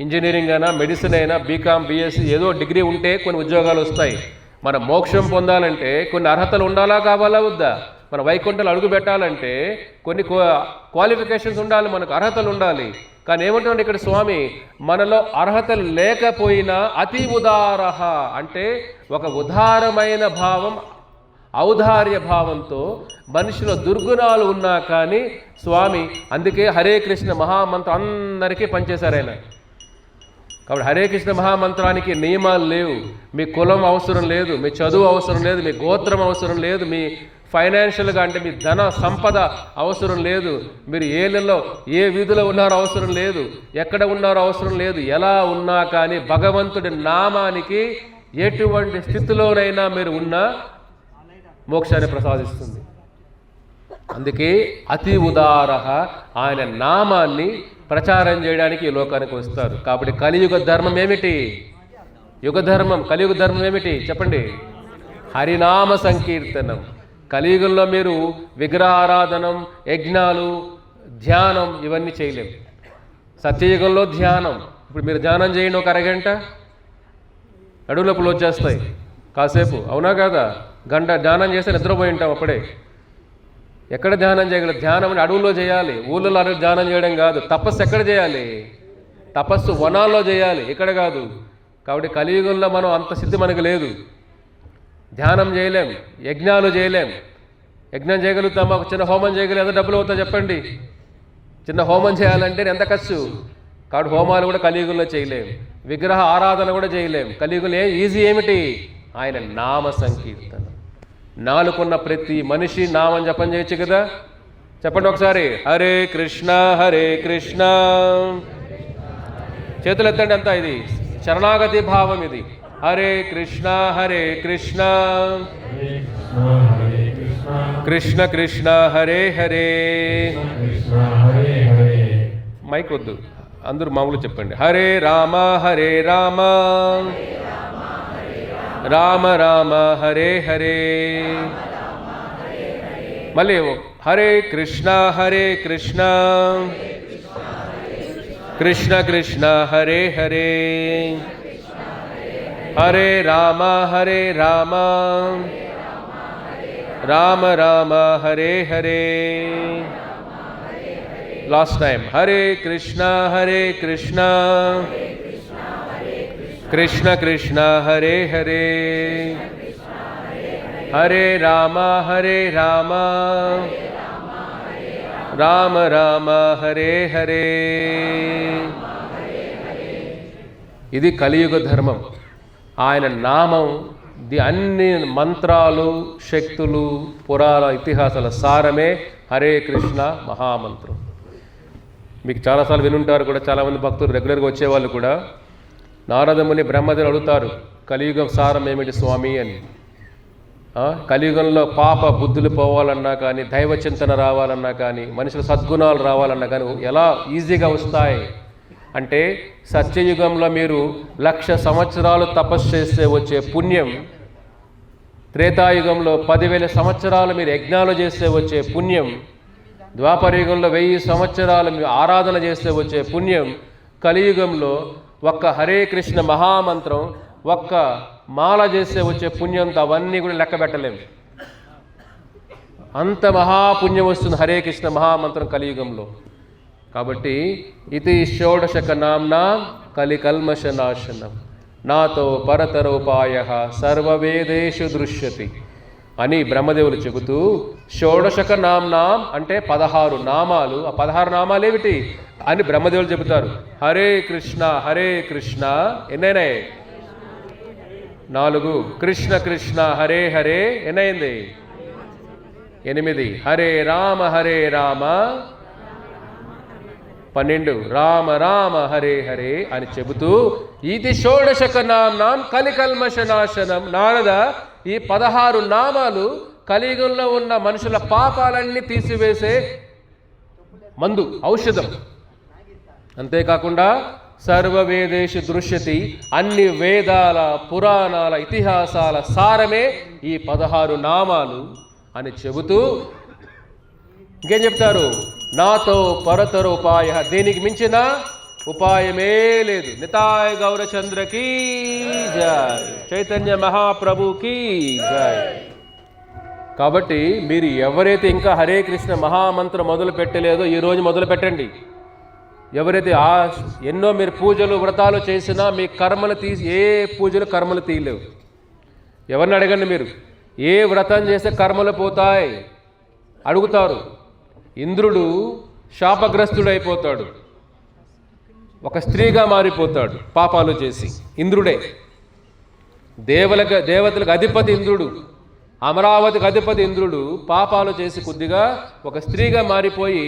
ఇంజనీరింగ్ అయినా, మెడిసిన్ అయినా, బీకామ్, బీఎస్సీ ఏదో డిగ్రీ ఉంటే కొన్ని ఉద్యోగాలు వస్తాయి. మన మోక్షం పొందాలంటే కొన్ని అర్హతలు ఉండాలా కావాలా వద్దా? మన వైకుంఠాలు అడుగు పెట్టాలంటే కొన్ని క్వాలిఫికేషన్స్ ఉండాలి, మనకు అర్హతలు ఉండాలి. కానీ ఏమంటున్నాడు ఇక్కడ స్వామి? మనలో అర్హతలు లేకపోయినా అతి ఉదారః అంటే ఒక ఉదారమైన భావం, ఔదార్య భావంతో మనిషిలో దుర్గుణాలు ఉన్నా కానీ స్వామి అందుకే హరే కృష్ణ మహామంత్రం అందరికీ పనిచేశారు ఆయన. కాబట్టి హరే కృష్ణ మహామంత్రానికి నియమాలు లేవు. మీ కులం అవసరం లేదు, మీ చదువు అవసరం లేదు, మీ గోత్రం అవసరం లేదు, మీ ఫైనాన్షియల్గా అంటే మీ ధన సంపద అవసరం లేదు, మీరు ఏళ్ళలో ఏ వీధిలో ఉన్నారో అవసరం లేదు, ఎక్కడ ఉన్నారో అవసరం లేదు. ఎలా ఉన్నా కానీ భగవంతుడి నామానికి ఎటువంటి స్థితిలోనైనా మీరు ఉన్నా మోక్షాన్ని ప్రసాదిస్తుంది. అందుకే అతి ఉదారః ఆయన నామాన్ని ప్రచారం చేయడానికి ఈ లోకానికి వస్తారు. కాబట్టి కలియుగ ధర్మం ఏమిటి? యుగ ధర్మం, కలియుగ ధర్మం ఏమిటి చెప్పండి? హరినామ సంకీర్తనం. కలియుగంలో మీరు విగ్రహారాధనం, యజ్ఞాలు, ధ్యానం ఇవన్నీ చేయలేము. సత్యయుగంలో ధ్యానం. ఇప్పుడు మీరు ధ్యానం చేయండి ఒక అరగంట, అడుగులోపులు వచ్చేస్తాయి కాసేపు, అవునా కాదా? గంట ధ్యానం చేస్తే నిద్రపోయి ఉంటాం అప్పుడే. ఎక్కడ ధ్యానం చేయగలరు? ధ్యానం అని అడవుల్లో చేయాలి, ఊళ్ళలో ధ్యానం చేయడం కాదు. తపస్సు ఎక్కడ చేయాలి? తపస్సు వనాల్లో చేయాలి, ఇక్కడ కాదు. కాబట్టి కలియుగంలో మనం అంత సిద్ధి మనకు లేదు. ధ్యానం చేయలేం, యజ్ఞాలు చేయలేం. యజ్ఞం చేయగలుగుతామా? ఒక చిన్న హోమం చేయగలిగి ఎంత డబ్బులు అవుతా చెప్పండి? చిన్న హోమం చేయాలంటే ఎంత ఖర్చు? కాబట్టి హోమాలు కూడా కలియుగంలో చేయలేం, విగ్రహ ఆరాధన కూడా చేయలేం. కలియుగంలో ఈజీ ఏమిటి? ఆయన నామ సంకీర్తన. నాలుగున్న ప్రతి మనిషి నామం జపం చేయొచ్చు కదా. చెప్పండి ఒకసారి, హరే కృష్ణ హరే కృష్ణ. చేతులు ఎత్తండి అంతా. ఇది శరణాగతి భావం. ఇది హరే కృష్ణ హరే కృష్ణ కృష్ణ కృష్ణ హరే హరే. మైక్ వద్దు, అందరూ మామూలు చెప్పండి. హరే రామ హరే రామ రామ రామ హరే హరే. మళ్ళీ హరే కృష్ణ కృష్ణ కృష్ణ హరే హరే, హరే రామ రామ రామ హరే హరే. Last time Hare Krishna Krishna Krishna Hare Hare, Hare Rama Rama Rama Hare Hare. ఇది కలియుగ ధర్మం. ఆయన నామం అన్ని మంత్రాలు, శక్తులు, పురాణ ఇతిహాసాల సారమే హరే కృష్ణ మహామంత్రం. మీకు చాలాసార్లు వినుంటారు కూడా, చాలామంది భక్తులు రెగ్యులర్గా వచ్చేవాళ్ళు కూడా నారదముని బ్రహ్మదేవులు అడుగుతారు, కలియుగం సారం ఏమిటి స్వామి అని. కలియుగంలో పాప బుద్ధులు పోవాలన్నా కానీ, దైవ చింతన రావాలన్నా కానీ, మనుషుల సద్గుణాలు రావాలన్నా కానీ ఎలా ఈజీగా వస్తాయి అంటే, సత్యయుగంలో మీరు 1,00,000 సంవత్సరాలు తపస్సు చేస్తే వచ్చే పుణ్యం, త్రేతాయుగంలో 10,000 సంవత్సరాలు మీరు యజ్ఞాలు చేస్తే వచ్చే పుణ్యం, ద్వాపరయుగంలో 1000 సంవత్సరాలు మీరు ఆరాధన చేస్తే వచ్చే పుణ్యం, కలియుగంలో ఒక్క హరే కృష్ణ మహామంత్రం, ఒక్క మాల చేస్తే వచ్చే పుణ్యంతో అవన్నీ కూడా లెక్క పెట్టలేము. అంత మహాపుణ్యం వస్తుంది హరే కృష్ణ మహామంత్రం కలియుగంలో. కాబట్టి ఇది షోడశక నామ్నా కలికల్మషనాశనం నాతో పరతరోపాయ సర్వవేదేషు దృశ్యతి అని బ్రహ్మదేవులు చెబుతూ, షోడశక నామ్నాం అంటే 16 నామాలు. ఆ 16 నామాలు ఏమిటి అని బ్రహ్మదేవులు చెబుతారు. హరే కృష్ణ ఎన్నైనాయి? 4. కృష్ణ కృష్ణ హరే హరే ఎన్నైంది? 8. హరే రామ 12. రామ రామ హరే హరే అని చెబుతూ, ఇది షోడశక నామ్నాం కలికల్మషనాశనం. నారద, ఈ 16 నామాలు కలియుగంలో ఉన్న మనుషుల పాపాలన్నీ తీసివేసే మందు, ఔషధం. అంతేకాకుండా సర్వవేదేషు దృశ్యతి, అన్ని వేదాల, పురాణాల, ఇతిహాసాల సారమే ఈ 16 నామాలు అని చెబుతూ ఇంకేం చెప్తారు? నాతో పరతర ఉపాయ, దీనికి మించిన ఉపాయమే లేదు. నితాయ గౌరచంద్రకి జై, చైతన్య మహాప్రభుకి జై. కాబట్టి మీరు ఎవరైతే ఇంకా హరే కృష్ణ మహామంత్రం మొదలు పెట్టలేదో ఈరోజు మొదలు పెట్టండి. ఎవరైతే ఎన్నో మీరు పూజలు వ్రతాలు చేసినా మీ కర్మలు ఏ పూజలు కర్మలు తీయలేవు. ఎవరిని అడగండి, మీరు ఏ వ్రతం చేస్తే కర్మలు పోతాయి అడుగుతారు. ఇంద్రుడు శాపగ్రస్తుడైపోతాడు, ఒక స్త్రీగా మారిపోతాడు పాపాలు చేసి. ఇంద్రుడే దేవతలకు అధిపతి ఇంద్రుడు, అమరావతికి అధిపతి ఇంద్రుడు పాపాలు చేసి కొద్దిగా ఒక స్త్రీగా మారిపోయి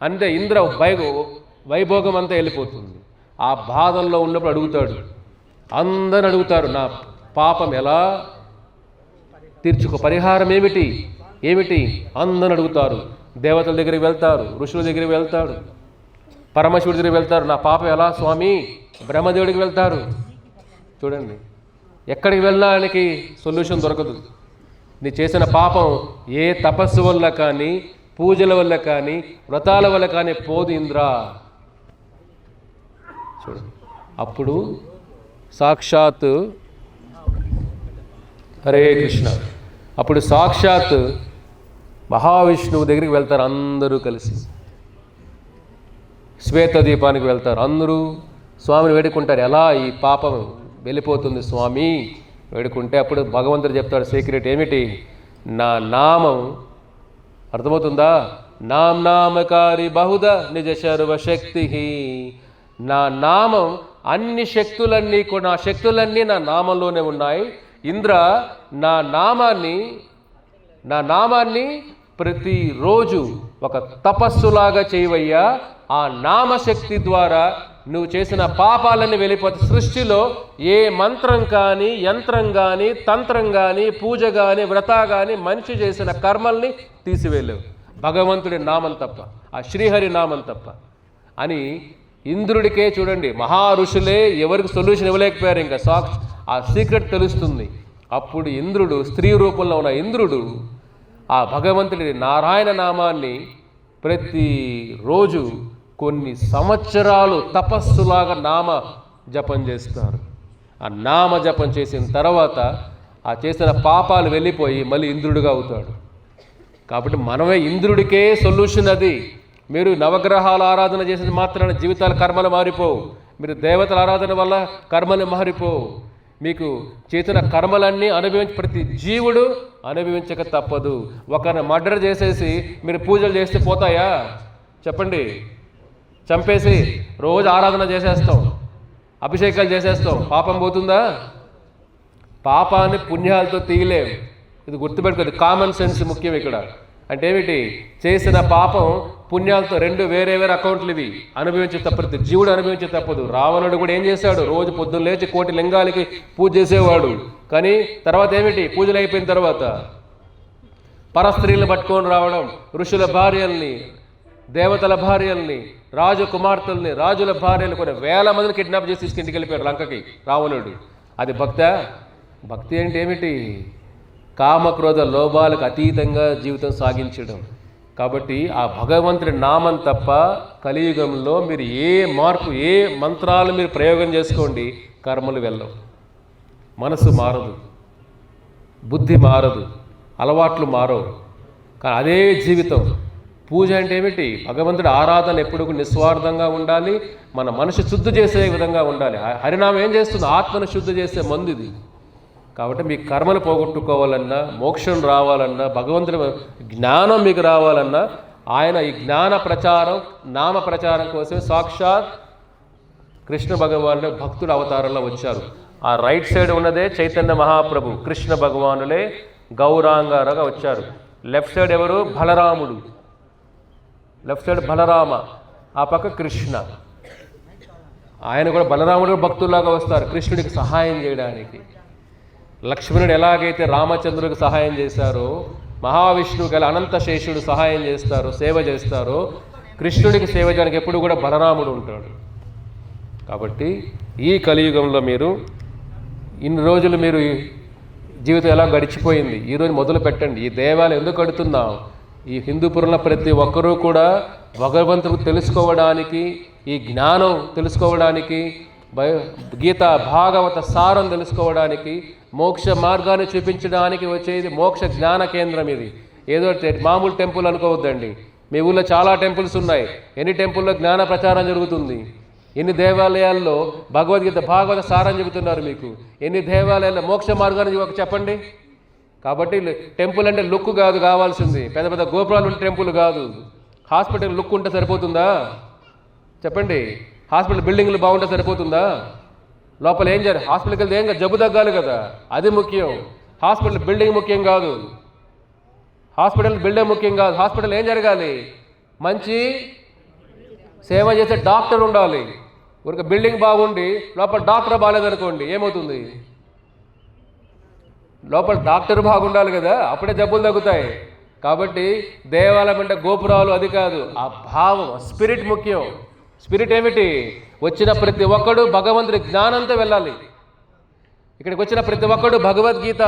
అంటే ఇంద్ర వైభోగం అంతా వెళ్ళిపోతుంది. ఆ బాధల్లో ఉన్నప్పుడు అడుగుతాడు, అందరూ అడుగుతారు, నా పాపం ఎలా తీర్చుకో, పరిహారం ఏమిటి అందరూ అడుగుతారు. దేవతల దగ్గరికి వెళ్తారు, ఋషుల దగ్గరికి వెళ్తాడు, పరమశివుడి దగ్గరికి వెళ్తారు, నా పాపం ఎలా స్వామి, బ్రహ్మదేవుడికి వెళ్తారు. చూడండి, ఎక్కడికి వెళ్ళడానికి సొల్యూషన్ దొరకదు. నీ చేసిన పాపం ఏ తపస్సు వల్ల కానీ, పూజల వల్ల కానీ, వ్రతాల వల్ల కానీ పోదు ఇంద్రా. చూడండి, అప్పుడు సాక్షాత్ హరే కృష్ణ, అప్పుడు సాక్షాత్ మహావిష్ణువు దగ్గరికి వెళ్తారు అందరూ కలిసి. శ్వేత దీపానికి వెళ్తారు అందరూ, స్వామిని వేడుకుంటారు, ఎలా ఈ పాపం వెళ్ళిపోతుంది స్వామి వేడుకుంటే. అప్పుడు భగవంతుడు చెప్తాడు సీక్రెట్ ఏమిటి? నా నామం, అర్థమవుతుందా? నామకారి బహుద నిజ సర్వశక్తి. నా నామం అన్ని శక్తులన్నీ కూడా, నా శక్తులన్నీ నా నామంలోనే ఉన్నాయి. ఇంద్ర, నా నామాన్ని ప్రతిరోజు ఒక తపస్సులాగా చేయవయ్యా. ఆ నామశక్తి ద్వారా నువ్వు చేసిన పాపాలని వెళ్ళిపోతే సృష్టిలో ఏ మంత్రం కానీ, యంత్రం కానీ, తంత్రం కానీ, పూజ కానీ, వ్రత కానీ మనిషి చేసిన కర్మల్ని తీసివేయలేవు, భగవంతుడి నామం తప్ప, ఆ శ్రీహరి నామం తప్ప అని ఇంద్రుడికే చూడండి, మహా ఋషులే ఎవరికి సొల్యూషన్ ఇవ్వలేకపోయారు. ఇంకా ఆ సీక్రెట్ తెలుస్తుంది. అప్పుడు ఇంద్రుడు, స్త్రీ రూపంలో ఉన్న ఇంద్రుడు ఆ భగవంతుడి నారాయణ నామాన్ని ప్రతిరోజు కొన్ని సంవత్సరాలు తపస్సులాగా నామ జపం చేస్తారు. ఆ నామ జపం చేసిన తర్వాత ఆ చేసిన పాపాలు వెళ్ళిపోయి మళ్ళీ ఇంద్రుడిగా అవుతాడు. కాబట్టి మనమే ఇంద్రుడికే సొల్యూషన్ అది. మీరు నవగ్రహాల ఆరాధన చేసిన మాత్రాన జీవితాల కర్మలు మారిపోవు. మీరు దేవతల ఆరాధన వల్ల కర్మలు మారిపోవు. మీకు చేసిన కర్మలన్నీ ప్రతి జీవుడు అనుభవించక తప్పదు. ఒకరిని మర్డర్ చేసేసి మీరు పూజలు చేస్తే పోతాయా? చెప్పండి. చంపేసి రోజు ఆరాధన చేసేస్తాం, అభిషేకాలు చేసేస్తాం, పాపం పోతుందా? పాపాన్ని పుణ్యాలతో తీయలేం. ఇది గుర్తుపెట్టుకోండి. కామన్ సెన్స్ ముఖ్యం ఇక్కడ. అంటే ఏమిటి? చేసిన పాపం పుణ్యాలతో రెండు వేరే అకౌంట్లు ఇవి. అనుభవించే తప్పదు, జీవుడు అనుభవించే తప్పదు. రావణుడు కూడా ఏం చేశాడు? రోజు పొద్దున్న లేచి 1,000,000 లింగాలకి పూజ చేసేవాడు. కానీ తర్వాత ఏమిటి? పూజలు అయిపోయిన తర్వాత పరస్త్రీలను పట్టుకొని రావడం, ఋషుల భార్యల్ని, దేవతల భార్యల్ని, రాజకుమార్తెల్ని, రాజుల భార్యలు కొన్ని 1000 మందిని కిడ్నాప్ చేసి తీసుకెళ్ళి వెళ్ళిపోయాడు లంకకి రావణుడు. అది భక్తా? భక్తి అంటే ఏమిటి? కామక్రోధ లోభాలకు అతీతంగా జీవితం సాగించడం. కాబట్టి ఆ భగవంతుడి నామం తప్ప కలియుగంలో మీరు ఏ మార్పు, ఏ మంత్రాలు మీరు ప్రయోగం చేసుకోండి, కర్మలు వెళ్ళవు. మనసు మారదు, బుద్ధి మారదు, అలవాట్లు మారవు. కానీ అదే జీవితం. పూజ అంటే ఏమిటి? భగవంతుడి ఆరాధన ఎప్పుడు నిస్వార్థంగా ఉండాలి. మన మనసు శుద్ధి చేసే విధంగా ఉండాలి. హరినామం ఏం చేస్తుంది? ఆత్మను శుద్ధి చేసే మందు ఇది. కాబట్టి మీ కర్మలు పోగొట్టుకోవాలన్నా, మోక్షం రావాలన్నా, భగవంతుడి జ్ఞానం మీకు రావాలన్నా, ఆయన ఈ జ్ఞాన ప్రచారం, నామ ప్రచారం కోసమే సాక్షాత్ కృష్ణ భగవానుడు భక్తుల అవతారంలో వచ్చారు. ఆ రైట్ సైడ్ ఉన్నదే చైతన్య మహాప్రభు, కృష్ణ భగవానులే గౌరాంగారుగా వచ్చారు. లెఫ్ట్ సైడ్ ఎవరు? బలరాముడు. లెఫ్ట్ సైడ్ బలరామ, ఆ పక్క కృష్ణ. ఆయన కూడా బలరాముడు భక్తుల్లాగా వస్తారు కృష్ణుడికి సహాయం చేయడానికి. లక్ష్మణుడు ఎలాగైతే రామచంద్రుడికి సహాయం చేశారో, మహావిష్ణువు గల అనంత శేషుడు సహాయం చేస్తారో, సేవ చేస్తారో, కృష్ణుడికి సేవ చేయడానికి ఎప్పుడు కూడా బలరాముడు ఉంటాడు. కాబట్టి ఈ కలియుగంలో మీరు ఇన్ని రోజులు మీరు జీవితం ఎలా గడిచిపోయింది, ఈరోజు మొదలు పెట్టండి. ఈ దేవాలయం ఎందుకు కడుతున్నాం? ఈ హిందూపురంలో ప్రతి ఒక్కరూ కూడా భగవంతుడు తెలుసుకోవడానికి, ఈ జ్ఞానం తెలుసుకోవడానికి, గీత భాగవత సారం తెలుసుకోవడానికి, మోక్ష మార్గాన్ని చూపించడానికి వచ్చేది మోక్ష జ్ఞాన కేంద్రం. ఇది ఏదో మామూలు టెంపుల్ అనుకోవద్దండి. మీ ఊళ్ళో చాలా టెంపుల్స్ ఉన్నాయి. ఎన్ని టెంపుల్లో జ్ఞాన ప్రచారం జరుగుతుంది? ఎన్ని దేవాలయాల్లో భగవద్గీత భాగవత సారం చెబుతున్నారు మీకు? ఎన్ని దేవాలయాల్లో మోక్ష మార్గాన్ని చెప్పండి. కాబట్టి టెంపుల్ అంటే లుక్ కాదు కావాల్సింది, పెద్ద పెద్ద గోపురాలు ఉంటే టెంపుల్ కాదు. హాస్పిటల్ లుక్ ఉంటే సరిపోతుందా? చెప్పండి. హాస్పిటల్ బిల్డింగ్లు బాగుంటే సరిపోతుందా? లోపల ఏం జరగాలి? హాస్పిటల్కి వెళ్తే ఏం జబ్బు తగ్గాలి కదా, అది ముఖ్యం. హాస్పిటల్ బిల్డింగ్ ముఖ్యం కాదు. హాస్పిటల్ బిల్డింగ్ ముఖ్యం కాదు. హాస్పిటల్ ఏం జరగాలి? మంచి సేవ చేసే డాక్టర్ ఉండాలి. ఒక బిల్డింగ్ బాగుండి లోపల డాక్టర్ బాగాలేదనుకోండి, ఏమవుతుంది? లోపల డాక్టర్ బాగుండాలి కదా, అప్పుడే జబ్బులు తగ్గుతాయి. కాబట్టి దేవాలయం అంటే గోపురాలు అది కాదు, ఆ భావం, స్పిరిట్ ముఖ్యం. స్పిరిట్ ఏమిటి? వచ్చిన ప్రతి ఒక్కడు భగవంతుడి జ్ఞానంతో వెళ్ళాలి. ఇక్కడికి వచ్చిన ప్రతి ఒక్కడు భగవద్గీత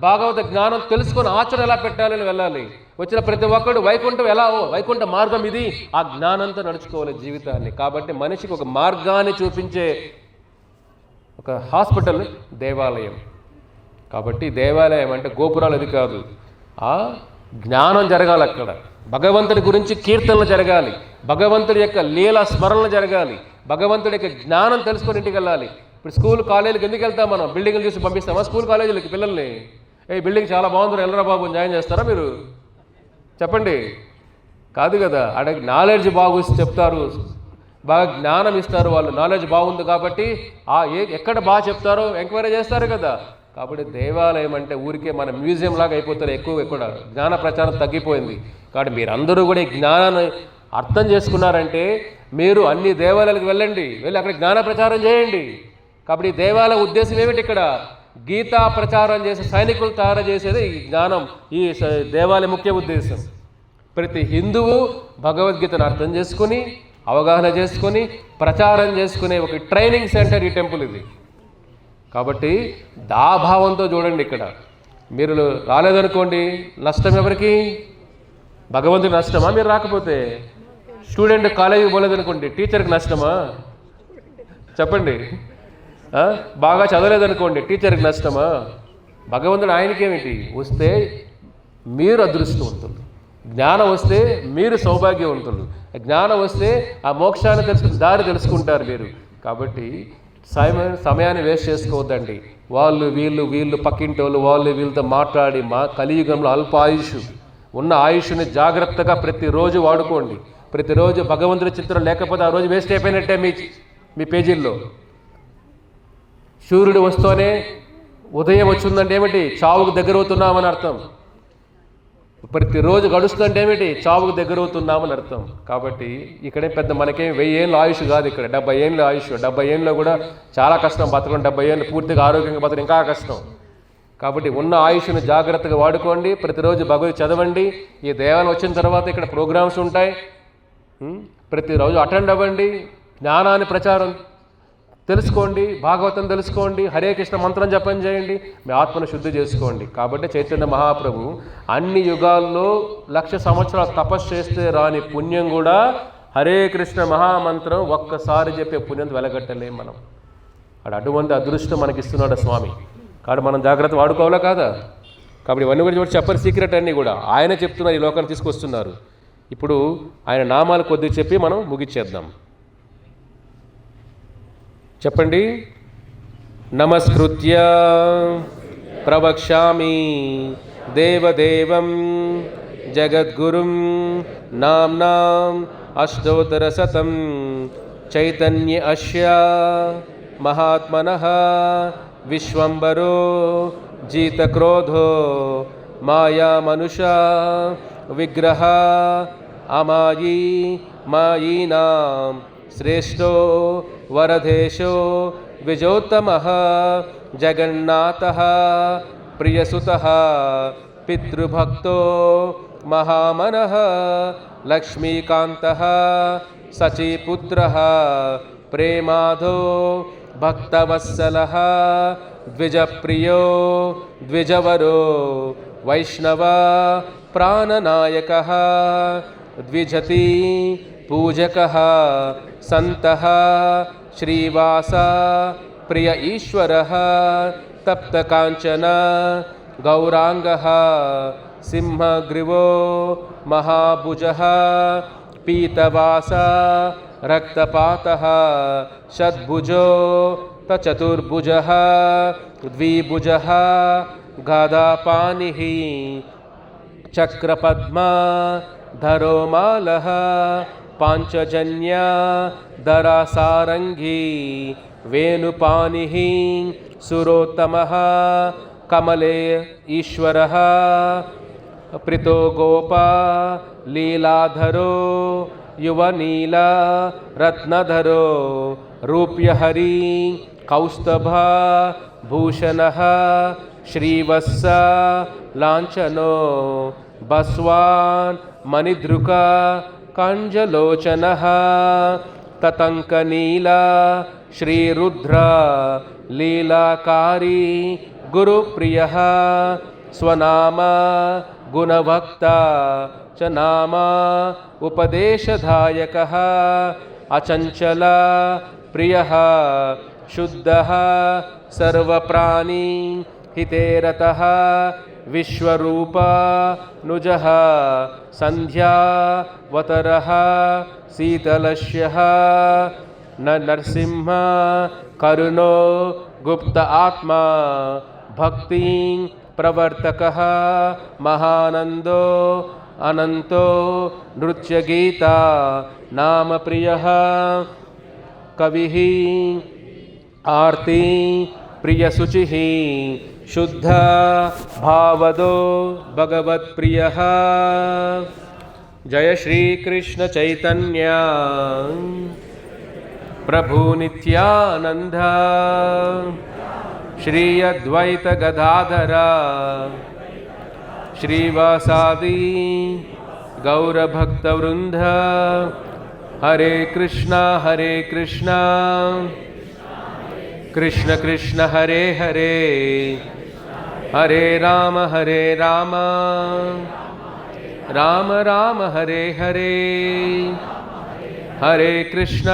భాగవత జ్ఞానం తెలుసుకొని ఆచరణ ఎలా పెట్టాలని వెళ్ళాలి. వచ్చిన ప్రతి ఒక్కడు వైకుంఠం వైకుంఠ మార్గం ఇది, ఆ జ్ఞానంతో నడుచుకోవాలి జీవితాన్ని. కాబట్టి మనిషికి ఒక మార్గాన్ని చూపించే ఒక హాస్పిటల్ దేవాలయం. కాబట్టి దేవాలయం అంటే గోపురాలు అది కాదు, ఆ జ్ఞానం జరగాలి. అక్కడ భగవంతుడి గురించి కీర్తనలు జరగాలి, భగవంతుడి యొక్క లీలా స్మరణలు జరగాలి, భగవంతుడి యొక్క జ్ఞానం తెలుసుకొని ఇంటికి వెళ్ళాలి. ఇప్పుడు స్కూల్ కాలేజీకి ఎందుకు వెళ్తాం మనం? బిల్డింగ్లు చూసి పంపిస్తామా స్కూల్ కాలేజీలకి పిల్లల్ని? బిల్డింగ్ చాలా బాగుంది, వెళ్ళరా బాబు, జాయిన్ చేస్తారా మీరు? చెప్పండి. కాదు కదా. అక్కడ నాలెడ్జ్ బాగు చెప్తారు, బాగా జ్ఞానం ఇస్తారు వాళ్ళు. నాలెడ్జ్ బాగుంది కాబట్టి ఎక్కడ బాగా చెప్తారో ఎంక్వైరీ చేస్తారు కదా. కాబట్టి దేవాలయం అంటే ఊరికే మన మ్యూజియం లాగా అయిపోతారు. ఎక్కువ జ్ఞాన ప్రచారం తగ్గిపోయింది. కాబట్టి మీరందరూ కూడా ఈ జ్ఞానాన్ని అర్థం చేసుకున్నారంటే మీరు అన్ని దేవాలయాలకు వెళ్ళి అక్కడ జ్ఞాన ప్రచారం చేయండి. కాబట్టి ఈ దేవాలయ ఉద్దేశం ఏమిటి? ఇక్కడ గీతా ప్రచారం చేసే సైనికులు తయారు చేసేది ఈ జ్ఞానం. ఈ దేవాలయ ముఖ్య ఉద్దేశం ప్రతి హిందువు భగవద్గీతను అర్థం చేసుకుని, అవగాహన చేసుకొని, ప్రచారం చేసుకునే ఒక ట్రైనింగ్ సెంటర్ ఈ టెంపుల్ ఇది. కాబట్టి దాభావంతో చూడండి. ఇక్కడ మీరు రాలేదనుకోండి, నష్టం ఎవరికి? భగవంతుడికి నష్టమా మీరు రాకపోతే? స్టూడెంట్ కాలేజీకి పోలేదనుకోండి, టీచర్కి నష్టమా? చెప్పండి. బాగా చదవలేదనుకోండి, టీచర్కి నష్టమా? భగవంతుడు ఆయనకేమిటి? వస్తే మీరు అదృష్టవంతులు, జ్ఞానం వస్తే మీరు సౌభాగ్యవంతులు, జ్ఞానం వస్తే ఆ మోక్షాన్ని దారి తెలుసుకుంటారు మీరు. కాబట్టి సమయాన్ని వేస్ట్ చేసుకోవద్దండి. వీళ్ళు పక్కింటోళ్ళు వీళ్ళతో మాట్లాడి కలియుగంలో అల్ప ఆయుష్ ఉన్న ఆయుష్ని జాగ్రత్తగా ప్రతిరోజు వాడుకోండి. ప్రతిరోజు భగవంతుడి చిత్రం లేకపోతే ఆ రోజు వేస్ట్ అయిపోయినట్టే మీ పేజీల్లో. సూర్యుడు వస్తూనే ఉదయం వచ్చిందంటే ఏమిటి? చావుకు దగ్గర అవుతున్నామని అర్థం. ప్రతిరోజు గడుస్తుందంటే ఏమిటి? చావుకు దగ్గర అవుతున్నామని అర్థం. కాబట్టి ఇక్కడే పెద్ద మనకేం 1000 ఏళ్ళ ఆయుష్ కాదు, ఇక్కడ 70 ఏళ్ళ ఆయుష్. 70 ఏళ్ళలో కూడా చాలా కష్టం బతకడం. 70 ఏళ్ళు పూర్తిగా ఆరోగ్యంగా బతకడం ఇంకా కష్టం. కాబట్టి ఉన్న ఆయుష్ను జాగ్రత్తగా వాడుకోండి. ప్రతిరోజు భగవద్గీత చదవండి. ఈ దేవాలయం వచ్చిన తర్వాత ఇక్కడ ప్రోగ్రామ్స్ ఉంటాయి, ప్రతిరోజు అటెండ్ అవ్వండి. జ్ఞానాన్ని ప్రచారం తెలుసుకోండి, భాగవతం తెలుసుకోండి, హరే కృష్ణ మంత్రం జపం చేయండి, మీ ఆత్మను శుద్ధి చేసుకోండి. కాబట్టి చైతన్య మహాప్రభు అన్ని యుగాల్లో 1,00,000 సంవత్సరాలు తపస్సు చేస్తే రాని పుణ్యం కూడా హరే కృష్ణ మహామంత్రం ఒక్కసారి చెప్పే పుణ్యం వెలగట్టలేం మనం. అటువంటి అదృష్టం మనకి ఇస్తున్నాడు స్వామి. కాబట్టి మనం జాగ్రత్త వాడుకోవాలా కాదా? కాబట్టి ఇవన్నీ కూడా చెప్పని సీక్రెట్ అన్నీ కూడా ఆయన చెప్తున్నారు, ఈ లోకాన్ని తీసుకొస్తున్నారు. ఇప్పుడు ఆయన నామాలు కొద్దిగా చెప్పి మనం ముగిచ్చేద్దాం. చెప్పండి. నమస్కృత్య ప్రవక్ష్యామి దేవదేవం జగద్గురుం నామ్నాం అష్టోత్తరశతం చైతన్య అస్య మహాత్మనః విశ్వంబరో జీతక్రోధో మాయామనుషా విగ్రహ అమాయీ మాయీనాం శ్రేష్టో వరదేశో విజోత్తమః జగన్నాథః ప్రియసుతః పితృభక్తో మహామనః లక్ష్మీకాంతః సచీపుత్రః ప్రేమాధో భక్తవత్సలః ద్విజప్రియో ద్విజవరో వైష్ణవ ప్రాణనాయకః ద్విజతి పూజకః సంతః శ్రీవాస ప్రియ ఈశ్వరః తప్తకాంచన గౌరాంగః సింహగ్రీవో మహాభుజః పీతవాస రక్తపాతః షద్భుజో చతుర్భుజః ద్విభుజః గదాపానిః చక్రపద్మా ధరోమాలః పాంచజన్య దరాసారంగీ వేణుపానిః సురోత్తమః కమలే ఈశ్వరః ప్రీతో గోపా లీలాధరో యువనీల రత్నధరో రూప్యహరి కౌస్తభ భూషణః శ్రీవత్స లాంఛనో బస్వాన్ మణిద్రుక కంజలోచనః తతంకనీల శ్రీరుద్ర లీలాకారీ గురుప్రియః స్వనామ గుణభక్త చ నామ ఉపదేశదాయకః అచంచల ప్రియః శుద్ధః సర్వప్రాణి హితేరతః విశ్వరూప నుజః సంధ్యావతరః శీతలస్యః నరసింహ కరుణో గుప్త ఆత్మా భక్తి ప్రవర్తకః మహానందో అనంతో నృత్యగీత నామ ప్రియః కవిః ఆర్తి ప్రియశుచిః శుద్ధ భావదో భగవత్ప్రియః. జయ శ్రీకృష్ణ చైతన్య ప్రభు నిత్యానంద శ్రీ అద్వైత గదాధర శ్రీవాసాది గౌరభక్తవృంద. హరే కృష్ణ కృష్ణ కృష్ణ హరే హరే హరే రామ రామ రామ హరే హరే, హరే కృష్ణ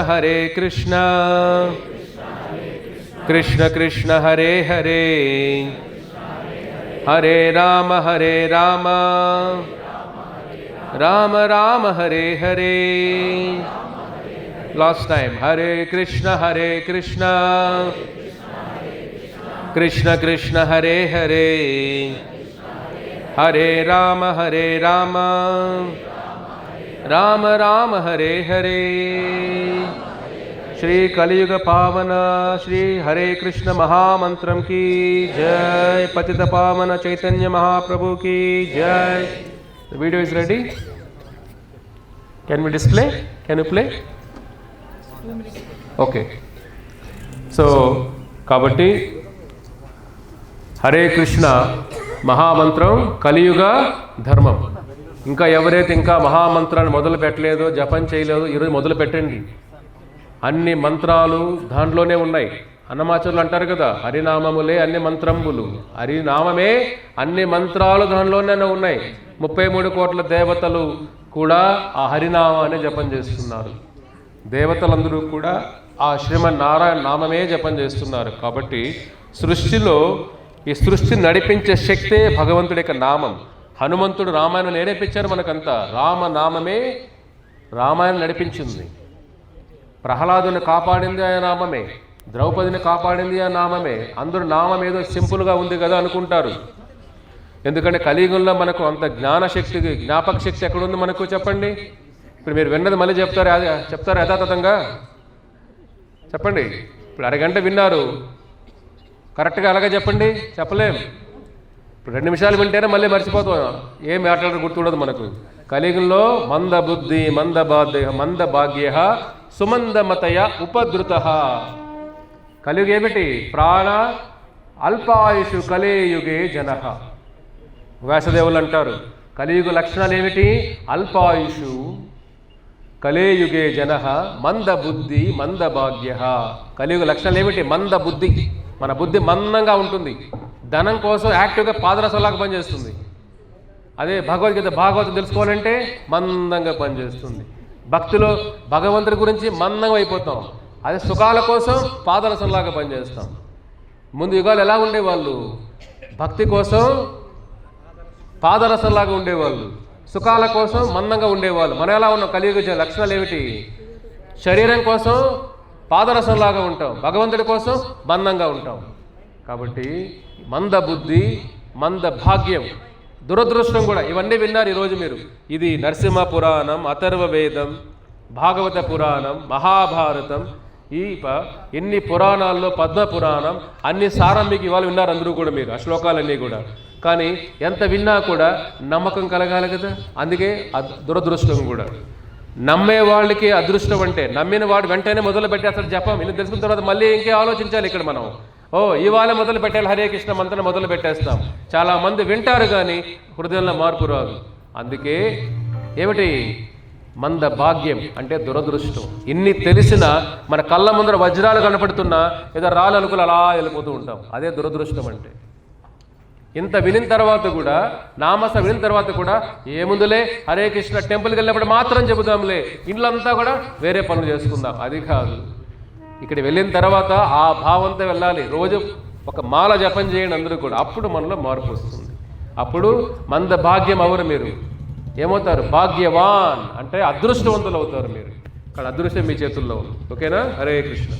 కృష్ణ కృష్ణ హరే హరే, హరే రామ రామ రామ హరే హరే. Last time Hare Krishna Krishna Krishna Hare Hare, Hare Rama Rama Rama Hare Hare. శ్రీ కలియుగ పావన శ్రీ హరే కృష్ణ మహామంత్రం की जय, पतित पावन चैतन्य महाप्रभु की जय. The video is ready. Can we display? Can you play? Okay. So కాబట్టి హరే కృష్ణ మహామంత్రం కలియుగ ధర్మం. ఇంకా ఎవరైతే ఇంకా మహామంత్రాన్ని మొదలు పెట్టలేదో, జపం చేయలేదో, ఈరోజు మొదలు పెట్టండి. అన్ని మంత్రాలు దాంట్లోనే ఉన్నాయి. అన్నమాచార్యులు అంటారు కదా, హరినామములే అన్ని మంత్రంబులు. హరినామమే అన్ని మంత్రాలు దానిలోనే ఉన్నాయి. 33 కోట్ల దేవతలు కూడా ఆ హరినామాన్ని జపం చేస్తున్నారు. దేవతలందరూ కూడా ఆ శ్రీమన్నారాయణ నామమే జపం చేస్తున్నారు. కాబట్టి సృష్టిలో ఈ సృష్టిని నడిపించే శక్తే భగవంతుడి యొక్క నామం. హనుమంతుడు రామాయణం నేర్పించారు మనకంతా. రామనామమే రామాయణం నడిపించింది. ప్రహ్లాదుని కాపాడింది ఆ నామమే, ద్రౌపదిని కాపాడింది ఆ నామమే. అందరూ నామం ఏదో సింపుల్గా ఉంది కదా అనుకుంటారు. ఎందుకంటే కలియుగంలో మనకు అంత జ్ఞానశక్తి, జ్ఞాపక శక్తి ఎక్కడుంది మనకు చెప్పండి. ఇప్పుడు మీరు విన్నది మళ్ళీ చెప్తారు యథాతథంగా చెప్పండి. ఇప్పుడు అరగంట విన్నారు, కరెక్ట్గా అలాగే చెప్పండి, చెప్పలేం. ఇప్పుడు 2 నిమిషాలు వింటేనే మళ్ళీ మర్చిపోతాం, ఏం మాట్లాడడం గుర్తుండదు మనకు. కలియుగంలో మంద బుద్ధి మంద భాగ్య సుమందమతయ ఉపద్రుత. కలియుగ ఏమిటి? ప్రాణ అల్పాయుషు కలేయుగే జన. వ్యాసదేవులు అంటారు కలియుగ లక్షణాలు ఏమిటి? అల్పాయుషు కలేయుగే జన మంద బుద్ధి మంద భాగ్య. కలియుగ లక్షణాలు ఏమిటి? మంద బుద్ధి. మన బుద్ధి మందంగా ఉంటుంది. ధనం కోసం యాక్టివ్గా పాదరసంలాగా పనిచేస్తుంది. అదే భాగవతం తెలుసుకోవాలంటే మందంగా పనిచేస్తుంది. భక్తిలో భగవంతుడి గురించి మందంగా అయిపోతాం. అదే సుఖాల కోసం పాదరసంలాగా పనిచేస్తాం. ముందు యుగాలు ఎలా ఉండేవాళ్ళు? భక్తి కోసం పాదరసంలాగా ఉండేవాళ్ళు, సుఖాల కోసం మందంగా ఉండేవాళ్ళు. మనం ఎలా ఉన్నాం? కలియుగ లక్షణాలు ఏమిటి? శరీరం కోసం పాదరసంలాగా ఉంటాం, భగవంతుడి కోసం మందంగా ఉంటాం. కాబట్టి మంద బుద్ధి మంద భాగ్యం, దురదృష్టం కూడా. ఇవన్నీ విన్నారు ఈరోజు మీరు. ఇది నరసింహ పురాణం, అథర్వ వేదం, భాగవత పురాణం, మహాభారతం, ఈ ఎన్ని పురాణాల్లో పద్మ పురాణం, అన్ని సారం మీకు ఇవాళ విన్నారు అందరూ కూడా మీరు, ఆ శ్లోకాలన్నీ కూడా. కానీ ఎంత విన్నా కూడా నమ్మకం కలగాలి కదా. అందుకే దురదృష్టం కూడా. నమ్మే వాళ్ళకి అదృష్టం అంటే, నమ్మిన వాడు వెంటనే మొదలు పెట్టేస్తాడు జపం. ఇది తెలుసుకున్న తర్వాత మళ్ళీ ఇంకే ఆలోచించాలి ఇక్కడ మనం. ఇవాళ మొదలు పెట్టాలి హరే కృష్ణ మంత్రం మొదలు పెట్టేస్తాం. చాలామంది వింటారు కానీ హృదయంలో మార్పు రాదు. అందుకే ఏమిటి? మంద భాగ్యం అంటే దురదృష్టం. ఇన్ని తెలిసినా మన కళ్ళ ముందర వజ్రాలు కనపడుతున్నా ఏదో రాళ్ళు అనుకులు అలా వెళ్ళిపోతూ ఉంటాం. అదే దురదృష్టం అంటే. ఇంత వినిన తర్వాత కూడా, నామస వినిన తర్వాత కూడా ఏముందులే హరే కృష్ణ టెంపుల్కి వెళ్ళినప్పుడు మాత్రం చెబుదాంలే, ఇండ్లంతా కూడా వేరే పనులు చేసుకుందాం, అది కాదు. ఇక్కడ వెళ్ళిన తర్వాత ఆ భావంతో వెళ్ళాలి. రోజు ఒక మాల జపం చేయండి అందరూ కూడా. అప్పుడు మనలో మార్పు వస్తుంది. అప్పుడు మంద భాగ్యం అవరు మీరు. ఏమవుతారు? భాగ్యవాన్ అంటే అదృష్టవంతులు అవుతారు మీరు. అక్కడ అదృష్టం మీ చేతుల్లో ఉంది. ఓకేనా? హరే కృష్ణ.